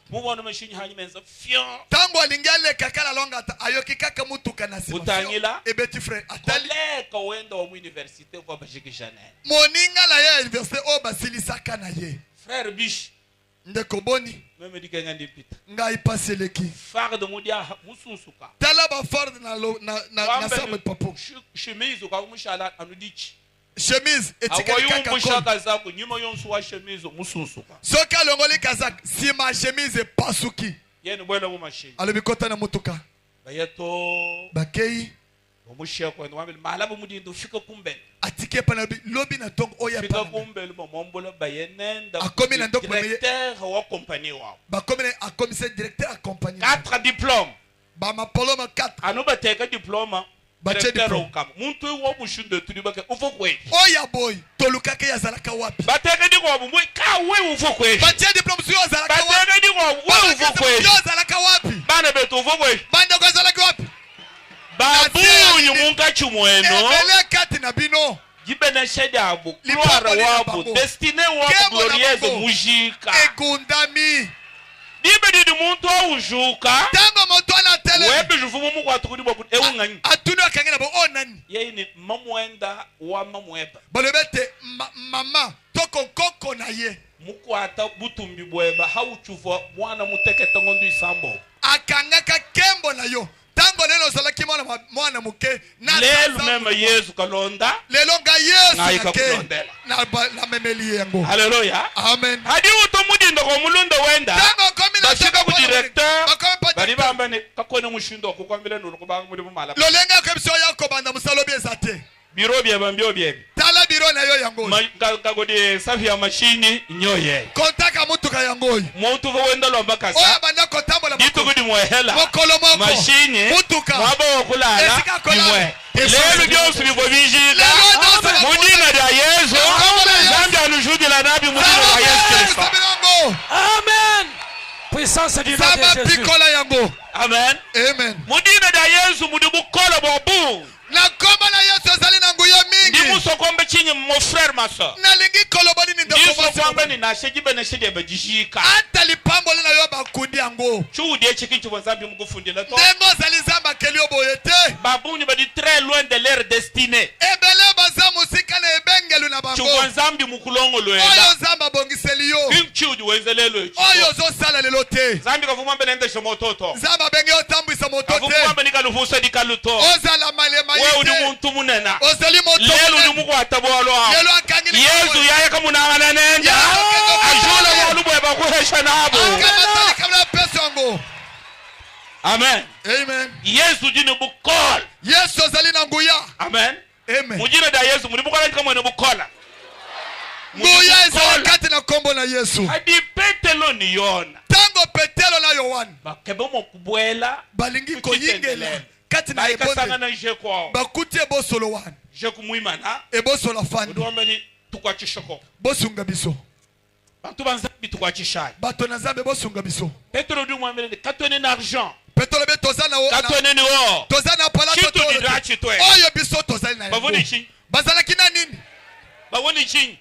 Speaker 2: Mubona mashinyi hanyi menza fio.
Speaker 3: Tango alingale kakala longata ayoki kaka mutuka na sima.
Speaker 2: Utangila.
Speaker 3: Ebeti frère atali.
Speaker 2: Koleka wenda wa universite kwa bashikisha naye.
Speaker 3: Moninga la ye université o basili saka na ye.
Speaker 2: Frère Bish.
Speaker 3: Ndeko boni.
Speaker 2: Meme dikanga ndipita.
Speaker 3: Ngai paseleki.
Speaker 2: Farde mudia mususuka.
Speaker 3: Tala ba farde na samu papo.
Speaker 2: Chemise kwa mushala anudichi.
Speaker 3: Chemise etikali kaka
Speaker 2: ko. Awoyumbu zako nyuma yonsu wa chemise mususuka.
Speaker 3: Soka longoli kazak si ma chemise pasuki.
Speaker 2: Yeni bwela mu machine.
Speaker 3: Alibikota na mutuka.
Speaker 2: Bayeto.
Speaker 3: Bakei.
Speaker 2: Omushia kwa ndwambe malabu mudindo fika kumbe.
Speaker 3: Atike pana lobi na tongo oya pana.
Speaker 2: Fika kumbe mombola bayenenda.
Speaker 3: Akomi na ndoko
Speaker 2: directeur wa compagnie wa.
Speaker 3: Bakomi na commissaire directeur à compagnie.
Speaker 2: 4 diplômes.
Speaker 3: Ba ma poloma 4.
Speaker 2: Anuba teka diplôme.
Speaker 3: Directeur
Speaker 2: muntu wo mushundo tulibake ufokwe.
Speaker 3: Oya boy, tolukake ya zalaka wapi?
Speaker 2: Bateka di kwa bumwe ka we ufokwe.
Speaker 3: Batie diplôme sur ya zalaka wapi?
Speaker 2: Bateka di kwa we ufokwe.
Speaker 3: Yo zalaka wapi?
Speaker 2: Bana betu ufokwe.
Speaker 3: Banda kwa zalaka wapi?
Speaker 2: Babu nyumunga chumweno.
Speaker 3: Ele kati na bino.
Speaker 2: Jibene sheda abu. Gloire wabu. Destine wabu glorieuse mujika.
Speaker 3: Egundami.
Speaker 2: Bibe di muntu ujuka.
Speaker 3: Tango moto na tele.
Speaker 2: Webe jufumu mu kwa tukudi bobu eungani.
Speaker 3: Atunu akangena bo onani.
Speaker 2: Yeye ni mamwenda wa mamweba.
Speaker 3: Bolebete mama toko koko na ye.
Speaker 2: Mukwata butumbi bweba hauchuva mwana muteketa ngondu isambo.
Speaker 3: Akangaka kembo na yo. Tango neno zalaki mwana muke na
Speaker 2: lelo mema Yesu kalonda.
Speaker 3: Lelo nga Yesu
Speaker 2: nake.
Speaker 3: Na memeli yango.
Speaker 2: Hallelujah.
Speaker 3: Amen.
Speaker 2: Hadi utomudindo kwa mulunda wenda.
Speaker 3: Tango komi na
Speaker 2: bashika ku directeur.
Speaker 3: Bari
Speaker 2: bamba ne kakone mushindo kukwambile ndo kubanga muri mumala.
Speaker 3: Lolenga kebso yako banda musalobi ezate.
Speaker 2: Biro bye bambyo bye.
Speaker 3: Tala biro na yo yango.
Speaker 2: Kagodi safi ya machine nyoye.
Speaker 3: Kontaka mutuka yango.
Speaker 2: Muntu vo wenda lomba kasa.
Speaker 3: Oya banda kotambola.
Speaker 2: Gitu gudi mwehela.
Speaker 3: Mokolo moko.
Speaker 2: Machine.
Speaker 3: Mutuka.
Speaker 2: Mwaba okulala.
Speaker 3: Imwe.
Speaker 2: Lelo byosu bibobijika. Mudina da Yesu. Zambi anujudila nabi mudina wa Yesu Kristo.
Speaker 5: Amen. Puissance du nom de Jésus.
Speaker 2: Amen.
Speaker 3: Amen.
Speaker 2: Mudina da Yesu mudibukola bobu.
Speaker 3: Na komba na Yesu zali na nguyo mingi.
Speaker 2: Ndi muso kombe chinyi mon frère ma soeur.
Speaker 3: Na lingi kolobani ni ndoko
Speaker 2: basi. Ndi kombe ni na shejibe na shedi bajishika.
Speaker 3: Ata lipambo na yo bakundi yango.
Speaker 2: Chudi echikinchi wanzambi mukufundila to.
Speaker 3: Dengo zali zamba kelio boyete.
Speaker 2: Babuni badi très loin de leur destinée.
Speaker 3: Ebele bazamu sikana ebengelu na bango.
Speaker 2: Chuwanzambi mukulongo loenda.
Speaker 3: Oyo zamba bongiseli yo.
Speaker 2: Chudi wenzelelo.
Speaker 3: Oyo zo sala lelo te.
Speaker 2: Zambi kavuma benende shomototo.
Speaker 3: Zamba benge otambwisa motote.
Speaker 2: Kavuma benika lufusa dikaluto.
Speaker 3: Ozala malema
Speaker 2: wewe udi muntu munena.
Speaker 3: Ozali motote.
Speaker 2: Lelo udi mukwata bwalo awo.
Speaker 3: Lelo akangini.
Speaker 2: Yesu yaye kamunangana nenda. Ajula walubu eba kuhesha nabo.
Speaker 3: Akamatali kamla peso yango.
Speaker 2: Amen.
Speaker 3: Amen.
Speaker 2: Yesu jini bukol.
Speaker 3: Yesu ozali na nguya.
Speaker 2: Amen.
Speaker 3: Amen.
Speaker 2: Mujina da Yesu muri bukola kama ne bukola.
Speaker 3: Nguya ezala kati na kombo na Yesu.
Speaker 2: Adi Petelo ni yona.
Speaker 3: Tango Petelo na Yohana.
Speaker 2: Bakebe mo kubwela.
Speaker 3: Balingi koyingela. kati na
Speaker 2: Baika
Speaker 3: ebonde
Speaker 2: sanga na jeko.
Speaker 3: bakuti ebosolo wana
Speaker 2: Jeku muimana.
Speaker 3: ebosola fandi
Speaker 2: Uduambeni tukwachishoko.
Speaker 3: bosunga biso
Speaker 2: Bantu banzambi tukwachishai.
Speaker 3: bato na Nzambe bosunga biso
Speaker 2: Petro du mwambeni katwene na argent.
Speaker 3: petolo be toza na
Speaker 2: Katwene ni o.
Speaker 3: toza na palato
Speaker 2: Chitu
Speaker 3: tolo
Speaker 2: ni dachi twe.
Speaker 3: oyo biso tozali na
Speaker 2: Bavuni
Speaker 3: yango
Speaker 2: chi.
Speaker 3: bazalaki na nini
Speaker 2: Bavuni chi.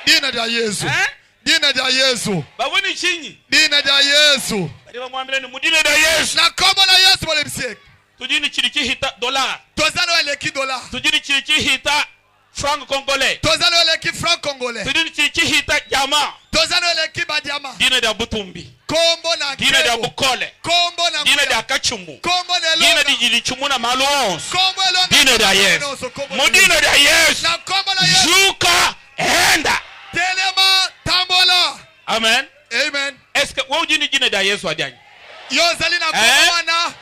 Speaker 3: dina lya Yesu dina lya Yesu
Speaker 2: Bavuni chi.
Speaker 3: dina lya Yesu
Speaker 2: Badiba mwambeni mudine da Yesu.
Speaker 3: na kombo na Yesu bole bisek
Speaker 2: Tujini chirichi hita dollar.
Speaker 3: toza na eleki dollar
Speaker 2: Tujini chirichi hita franc congolais.
Speaker 3: toza na eleki franc congolais
Speaker 2: Tujini chirichi hita jama.
Speaker 3: toza na eleki badiama
Speaker 2: Dina da butumbi.
Speaker 3: kombo na
Speaker 2: Dina da
Speaker 3: kebo
Speaker 2: bukole.
Speaker 3: kombo na
Speaker 2: Dina
Speaker 3: muya.
Speaker 2: da kachumu.
Speaker 3: kombo na
Speaker 2: Dina
Speaker 3: elonga
Speaker 2: di jilichumu na maluons.
Speaker 3: kombo elonga
Speaker 2: Dina da Yesu. Mudina da Yesu.
Speaker 3: na kombo na Yesu
Speaker 2: Zuka enda.
Speaker 3: telema tambola
Speaker 2: Amen.
Speaker 3: amen
Speaker 2: Est-ce que wewe jini jina da Yesu adiani?
Speaker 3: yozali na kombo wana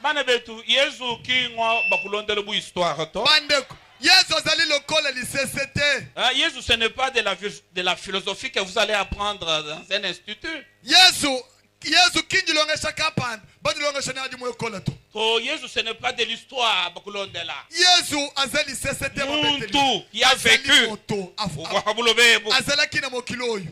Speaker 2: Bana betu Yesu kingwa bakulondele bu histoire to.
Speaker 3: bandeko Yesu azali lokola lisesete
Speaker 2: Yesu ce n'est pas de la philosophie que vous allez apprendre dans un institut.
Speaker 3: Yesu kinjilongesha kapanda badilongesha ni adi mwekola to
Speaker 2: To Yesu ce n'est pas de l'histoire bakulondela.
Speaker 3: Yesu azali lisesete
Speaker 2: Muntu qui a vécu. Wahabulobebu.
Speaker 3: azalaki na mokilo oyo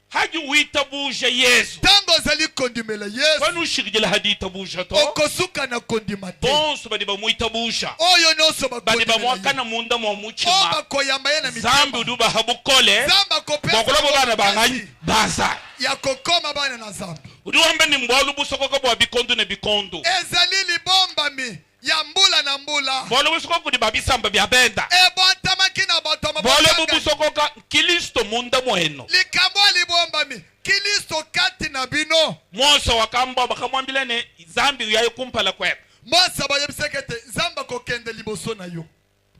Speaker 2: Haji wita buje Yesu.
Speaker 3: tango azali kondimela Yesu
Speaker 2: Kwanu shirigila hadita buje to.
Speaker 3: okosuka na kondima te
Speaker 2: Bonso badiba muita busha.
Speaker 3: oyo nyonso
Speaker 2: Badiba mwaka
Speaker 3: bakondimela
Speaker 2: na munda mwa
Speaker 3: o
Speaker 2: muchima.
Speaker 3: bakoyamba ye na
Speaker 2: Zambi
Speaker 3: mitema
Speaker 2: uduba habukole.
Speaker 3: Zamba
Speaker 2: Bakulobo bana banganyi.
Speaker 3: kopesa
Speaker 2: Baza.
Speaker 3: ya kokoma bana na Nzambe
Speaker 2: Uduwambe ni mbwalu busoko bwa bikondu ne bikondu.
Speaker 3: ezali libombami ya mbula na mbula
Speaker 2: Bolo busoko kudi babisamba bya benda.
Speaker 3: ebontamaki na bato ya
Speaker 2: Bolo
Speaker 3: mabotanga
Speaker 2: busoko ka Kristo munda mweno.
Speaker 3: likambo libombami Kristo kati na bino
Speaker 2: Mwoso wakamba bakamwambile ne zambi yayo kumpala kwe.
Speaker 3: mwasa bayebisekete Nzambe kokende liboso na yo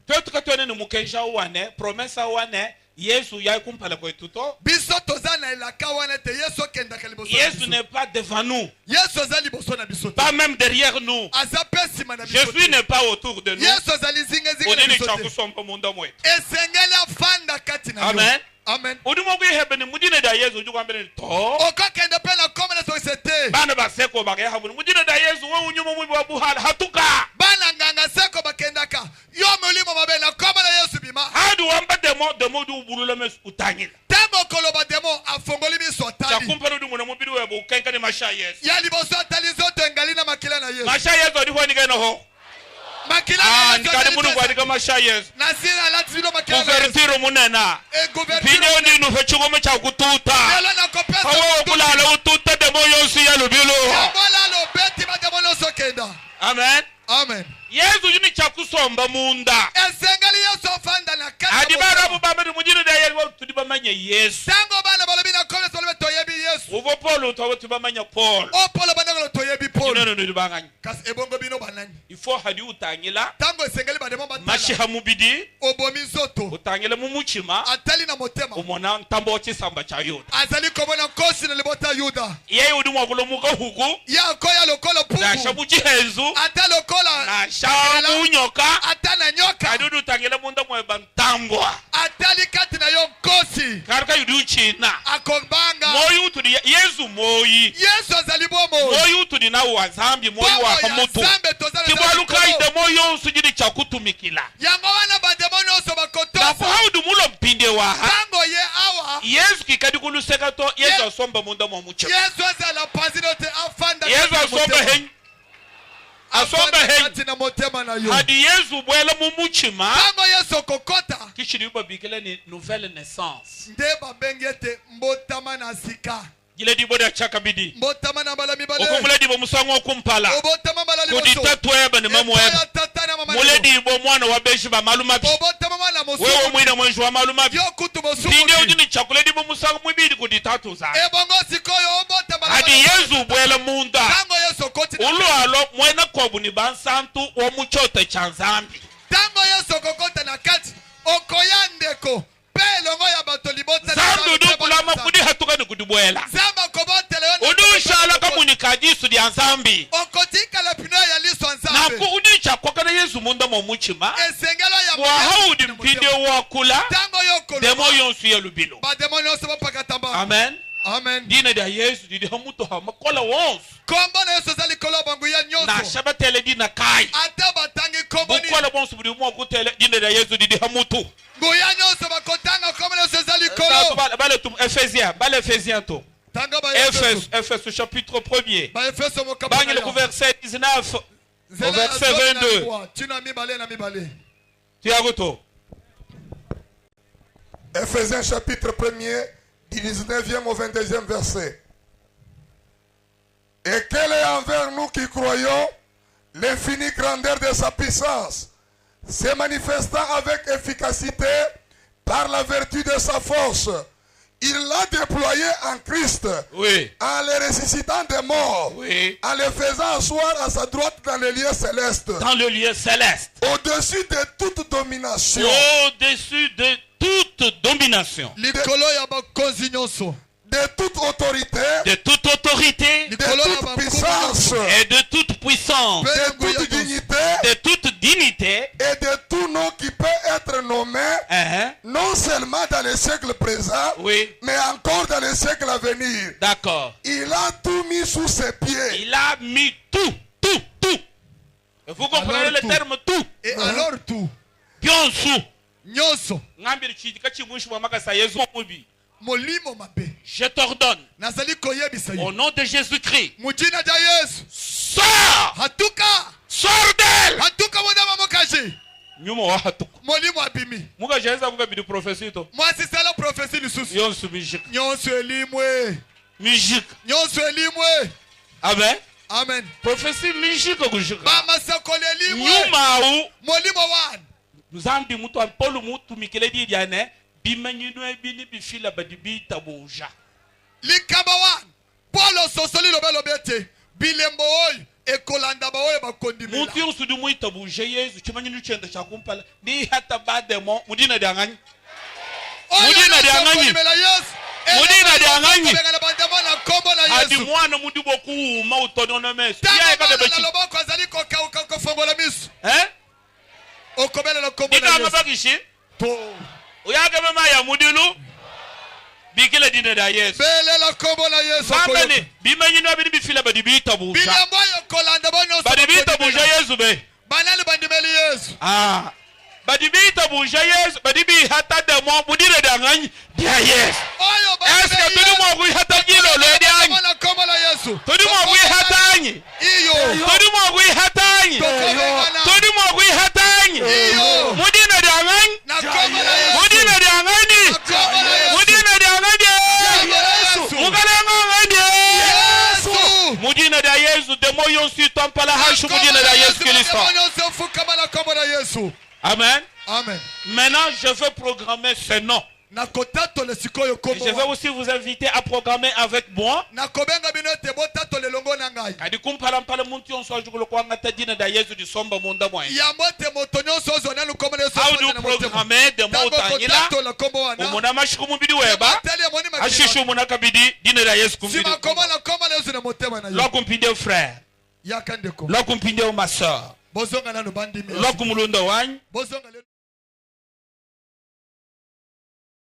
Speaker 2: Twetu katwene ni mukesha wane, promesa wane, Yesu yayo kumpala kwe tuto.
Speaker 3: biso toza na elaka wana te Yesu okendaka liboso na
Speaker 2: Yesu
Speaker 3: biso
Speaker 2: n'est pas devant nous,
Speaker 3: Yesu aza liboso na biso te
Speaker 2: pas même derrière nous.
Speaker 3: aza pe nsima na biso
Speaker 2: Jésus
Speaker 3: te
Speaker 2: n'est pas autour de nous.
Speaker 3: Yesu azali zingezinge na
Speaker 2: Odini
Speaker 3: biso te
Speaker 2: chakusompa munda mwetu.
Speaker 3: esengeli afanda kati na yo
Speaker 2: Amen.
Speaker 3: amen
Speaker 2: Udimo kuhebe ni mudine da Yesu jukwambele ni to.
Speaker 3: okokende pe na koma na sokise te
Speaker 2: Bana baseko bage habuni. Mudine da Yesu wewe unyuma mwibi wa buhala hatuka.
Speaker 3: bana nganga seko bakendaka yo molimo mabe na koma na Yesu bima
Speaker 2: Hadu wamba demo du bulule mes utanyila.
Speaker 3: tango koloba demo afongoli miso atali
Speaker 2: Chakumpano du muna mubiri webo ukenka ni masha Yesu.
Speaker 3: ya liboso atali zoto engali na makila na Yesu
Speaker 2: Masha Yesu adihuwa nigeno ho.
Speaker 3: makila na Yesu
Speaker 2: Nikani munu kwa diga masha Yesu.
Speaker 3: na sina lati zino makila na Yesu
Speaker 2: Kuvertiru munena.
Speaker 3: gouvernement
Speaker 2: Video ni nufe chugome cha kututa.
Speaker 3: lelo na kopesa
Speaker 2: Hawa kulala ututa demo yosu ya lubilo.
Speaker 3: bola lo beti ba demo no sokenda
Speaker 2: Amen.
Speaker 3: amen
Speaker 2: Yesu yuni chakusomba munda.
Speaker 3: esengeli Yesu afanda na kati
Speaker 2: Adibara bubamba ni mujini da Yesu tudibamanya Yesu.
Speaker 3: tango bana balobi na koma so toyebi Yesu
Speaker 2: Uvo Paul utawe tubamanya Paul.
Speaker 3: o polo bana lo toyebi Paul
Speaker 2: Kino no dibanganya.
Speaker 3: kasi ebongo bino banani
Speaker 2: Ifo hadi utangila.
Speaker 3: tango esengeli ba demo batala
Speaker 2: Mashiha mubidi.
Speaker 3: obomi zoto
Speaker 2: Utangila mumuchima.
Speaker 3: atali na motema
Speaker 2: Umona ntambo chisamba cha Yuda.
Speaker 3: azali komona kosi na libota Yuda
Speaker 2: Yeye udimu wakulumuka huku.
Speaker 3: ya koya lokolo
Speaker 2: Na
Speaker 3: puku
Speaker 2: shabu chihenzu.
Speaker 3: ata lokola
Speaker 2: Na shabu nyoka.
Speaker 3: ata na nyoka
Speaker 2: Kadudu utangila munda mweba ntambwa.
Speaker 3: atali kati na yo kosi
Speaker 2: Karuka yudu china.
Speaker 3: akobanga
Speaker 2: Moyi utudi Yesu moyi.
Speaker 3: Yesu azali bomo
Speaker 2: Moyi utudi na wazambi moyi
Speaker 3: bomo
Speaker 2: wa
Speaker 3: ya
Speaker 2: hamutu.
Speaker 3: Nzambe tozala
Speaker 2: Kibaluka ide moyi yonsu jidi chakutumikila.
Speaker 3: yango wana bademo nyonso
Speaker 2: Na
Speaker 3: bakotosa
Speaker 2: kuhaudu mulo mpinde wa.
Speaker 3: tango ye awa
Speaker 2: Yesu kikadi kuluseka to Yesu asomba munda mwa mucho.
Speaker 3: Yesu azala pazino te afanda
Speaker 2: Yesu
Speaker 3: kati na
Speaker 2: asomba
Speaker 3: motema.
Speaker 2: henyi. Asomba
Speaker 3: Afanda
Speaker 2: henyi.
Speaker 3: kati na motema na yo
Speaker 2: Hadi Yesu bwela mumuchima.
Speaker 3: tango Yesu kokota
Speaker 2: Kishiri uba bikele ni nouvelle naissance.
Speaker 3: nde babengi ete mbotama na sika
Speaker 2: Gile di boda chaka bidi.
Speaker 3: mbotama na mbala mibale
Speaker 2: Okumule di bo musango kumpala.
Speaker 3: obotama mbala liboso
Speaker 2: Kudita tuweba ni mamu
Speaker 3: Epa
Speaker 2: weba.
Speaker 3: ya tata na mama
Speaker 2: Mule
Speaker 3: libo.
Speaker 2: di bo mwana wa beshi ba malumabi.
Speaker 3: obotama mwana
Speaker 2: Wewe
Speaker 3: mosuku
Speaker 2: mwina mwenju wa malumabi.
Speaker 3: yo kutu mosuku
Speaker 2: Pinde ujini chakule di bo musango mwibidi kudita tuza.
Speaker 3: ebongo sikoyo obotama na
Speaker 2: Hadi
Speaker 3: mbala
Speaker 2: Yesu bwela munda.
Speaker 3: tango Yesu koti na
Speaker 2: Ulu alo mwena kobu ni bansantu wa muchote chanzambi.
Speaker 3: tango Yesu kokota na kati okoyandeko pe longo ya bato libota
Speaker 2: Zambi udu kulama kudi hatuka ni kudibwela.
Speaker 3: zamba kobotele yo
Speaker 2: Udu shala kamuni kajisu di anzambi.
Speaker 3: okotika la pino ya liso
Speaker 2: Na
Speaker 3: nzambe
Speaker 2: ku udu chakwa na Yesu munda mwa muchima.
Speaker 3: esengelo ya
Speaker 2: Wa haudi mpinde wakula.
Speaker 3: tango yo kolo
Speaker 2: Demo yonsu ya lubilo.
Speaker 3: ba demo nyonso bapaka tamba
Speaker 2: Amen.
Speaker 3: Amen.
Speaker 2: Dina da Yesu didi hamuto ha makola wons.
Speaker 3: Kombo na Yesu zali kolo bangu ya nyoso.
Speaker 2: Na shabatele dina kai.
Speaker 3: Ata batangi kombo ni.
Speaker 2: Bukola bonsu budi mo kutele dina da Yesu didi hamuto.
Speaker 3: Nguya nyoso bakotanga kombo na Yesu zali kolo.
Speaker 2: Bale tu Ephésiens to.
Speaker 3: Tanga ba
Speaker 2: Ephésiens au chapitre 1er.
Speaker 3: Ba Efeso mo kapana.
Speaker 2: Bang le verset 19 au verset 22.
Speaker 3: Tina mibale na mibale.
Speaker 2: Tiagoto.
Speaker 4: Ephésiens chapitre 1er, du 19e au 22e verset. Et quelle est envers nous qui croyons l'infinie grandeur de sa puissance, se manifestant avec efficacité par la vertu de sa force. Il l'a déployé en Christ,
Speaker 2: Oui.
Speaker 4: en le ressuscitant des morts,
Speaker 2: Oui.
Speaker 4: en le faisant asseoir à sa droite dans les lieux célestes,
Speaker 2: Dans le lieu céleste.
Speaker 4: au-dessus de toute domination,
Speaker 2: Au-dessus de toute domination.
Speaker 3: Likolo ya bakonzi nyoso.
Speaker 4: de toute autorité,
Speaker 2: De toute autorité.
Speaker 4: de toute puissance,
Speaker 2: Et de toute puissance.
Speaker 4: de toute dignité
Speaker 2: De toute dignité.
Speaker 4: et de tout nom qui peut être nommé,
Speaker 2: Hein?
Speaker 4: non seulement dans le siècle présent,
Speaker 2: Oui.
Speaker 4: mais encore dans le siècle à venir.
Speaker 2: D'accord.
Speaker 4: Il a tout mis sous ses pieds.
Speaker 2: Il a mis tout. Vous comprenez
Speaker 3: Alors
Speaker 2: le
Speaker 3: tout.
Speaker 2: terme tout?
Speaker 3: Et alors tout.
Speaker 2: Pionsu.
Speaker 3: Nyoso.
Speaker 2: Ngambiri chidika chimwishi wa makasa Yesu mubi.
Speaker 3: Molimo mabe.
Speaker 2: Je t'ordonne.
Speaker 3: Nazali koyebisa
Speaker 2: Au
Speaker 3: yo.
Speaker 2: nom de Jésus-Christ.
Speaker 3: Mujina ja Yesu.
Speaker 2: Sors!
Speaker 3: Hatuka.
Speaker 2: Sors d'elle!
Speaker 3: Hatuka mwana mamokaji.
Speaker 2: Nyuma wa hatuku.
Speaker 3: Molimo abimi.
Speaker 2: Muga jeza muga bidi prophétie to.
Speaker 3: Mwasi sala prophétie lisusu.
Speaker 2: Yonsu musique.
Speaker 3: Nyonso elimwe.
Speaker 2: Musique.
Speaker 3: Nyonso elimwe.
Speaker 2: Amen.
Speaker 3: Amen.
Speaker 2: Prophétie musique kushika.
Speaker 3: Mama sakole elimwe.
Speaker 2: Nyuma u.
Speaker 3: Molimo wan.
Speaker 2: Nzambi mutu Paul mutu mikele di diane. Bimanyino ebini bifila badibi tabuja.
Speaker 3: Likaba wan. Polo sosoli lobelo bete. Bilembo oy. Ekolanda ba oy bakondimela.
Speaker 2: Mutu yonsu du muita buje Yesu. Chimanyino chenda chakumpala. Ni hata bademo. Mudina dianganyi. Mudina dianganyi. Mudina dianganyi. Adi mwana mudi boku uma autonomous. Ya eka de bechi. Eh? Ika mabakishi. Uyaga mama ya mudilu. Bikile dine da Yesu. Zambani. Bimanyi no bidi bifila badi bita buja. Badi bita buja Yesu be. Ah. Badi bita buja Yesu. Badi bi hata demo mudire da ngani. Dia Yesu. Est-ce que tout le monde hata gilo le dianyi? Tout le monde hata anyi. Tout le monde hata anyi. Tout le monde hata anyi. Mudine da ngani. Mudine da ngani. Mudine da ngani. Mugalenga ngani. Mudine da Yesu demo yonsi tampala hashu mudine da Yesu Kristo. Amen.
Speaker 3: Amen.
Speaker 2: Maintenant, je veux programmer ce nom. Et je vais aussi vous inviter à programmer avec moi. Kadi kumpala mpala muntu yonso ajukulo kwa ngata dina da Yesu di somba munda mwa. How do you programmer de mo utanyila? Umuna mashiku mubidi weba. Ashishu muna kabidi dina da Yesu kumpidi. Lokumpide frère. Lokumpide ma soeur. Lokumulunda wanyi.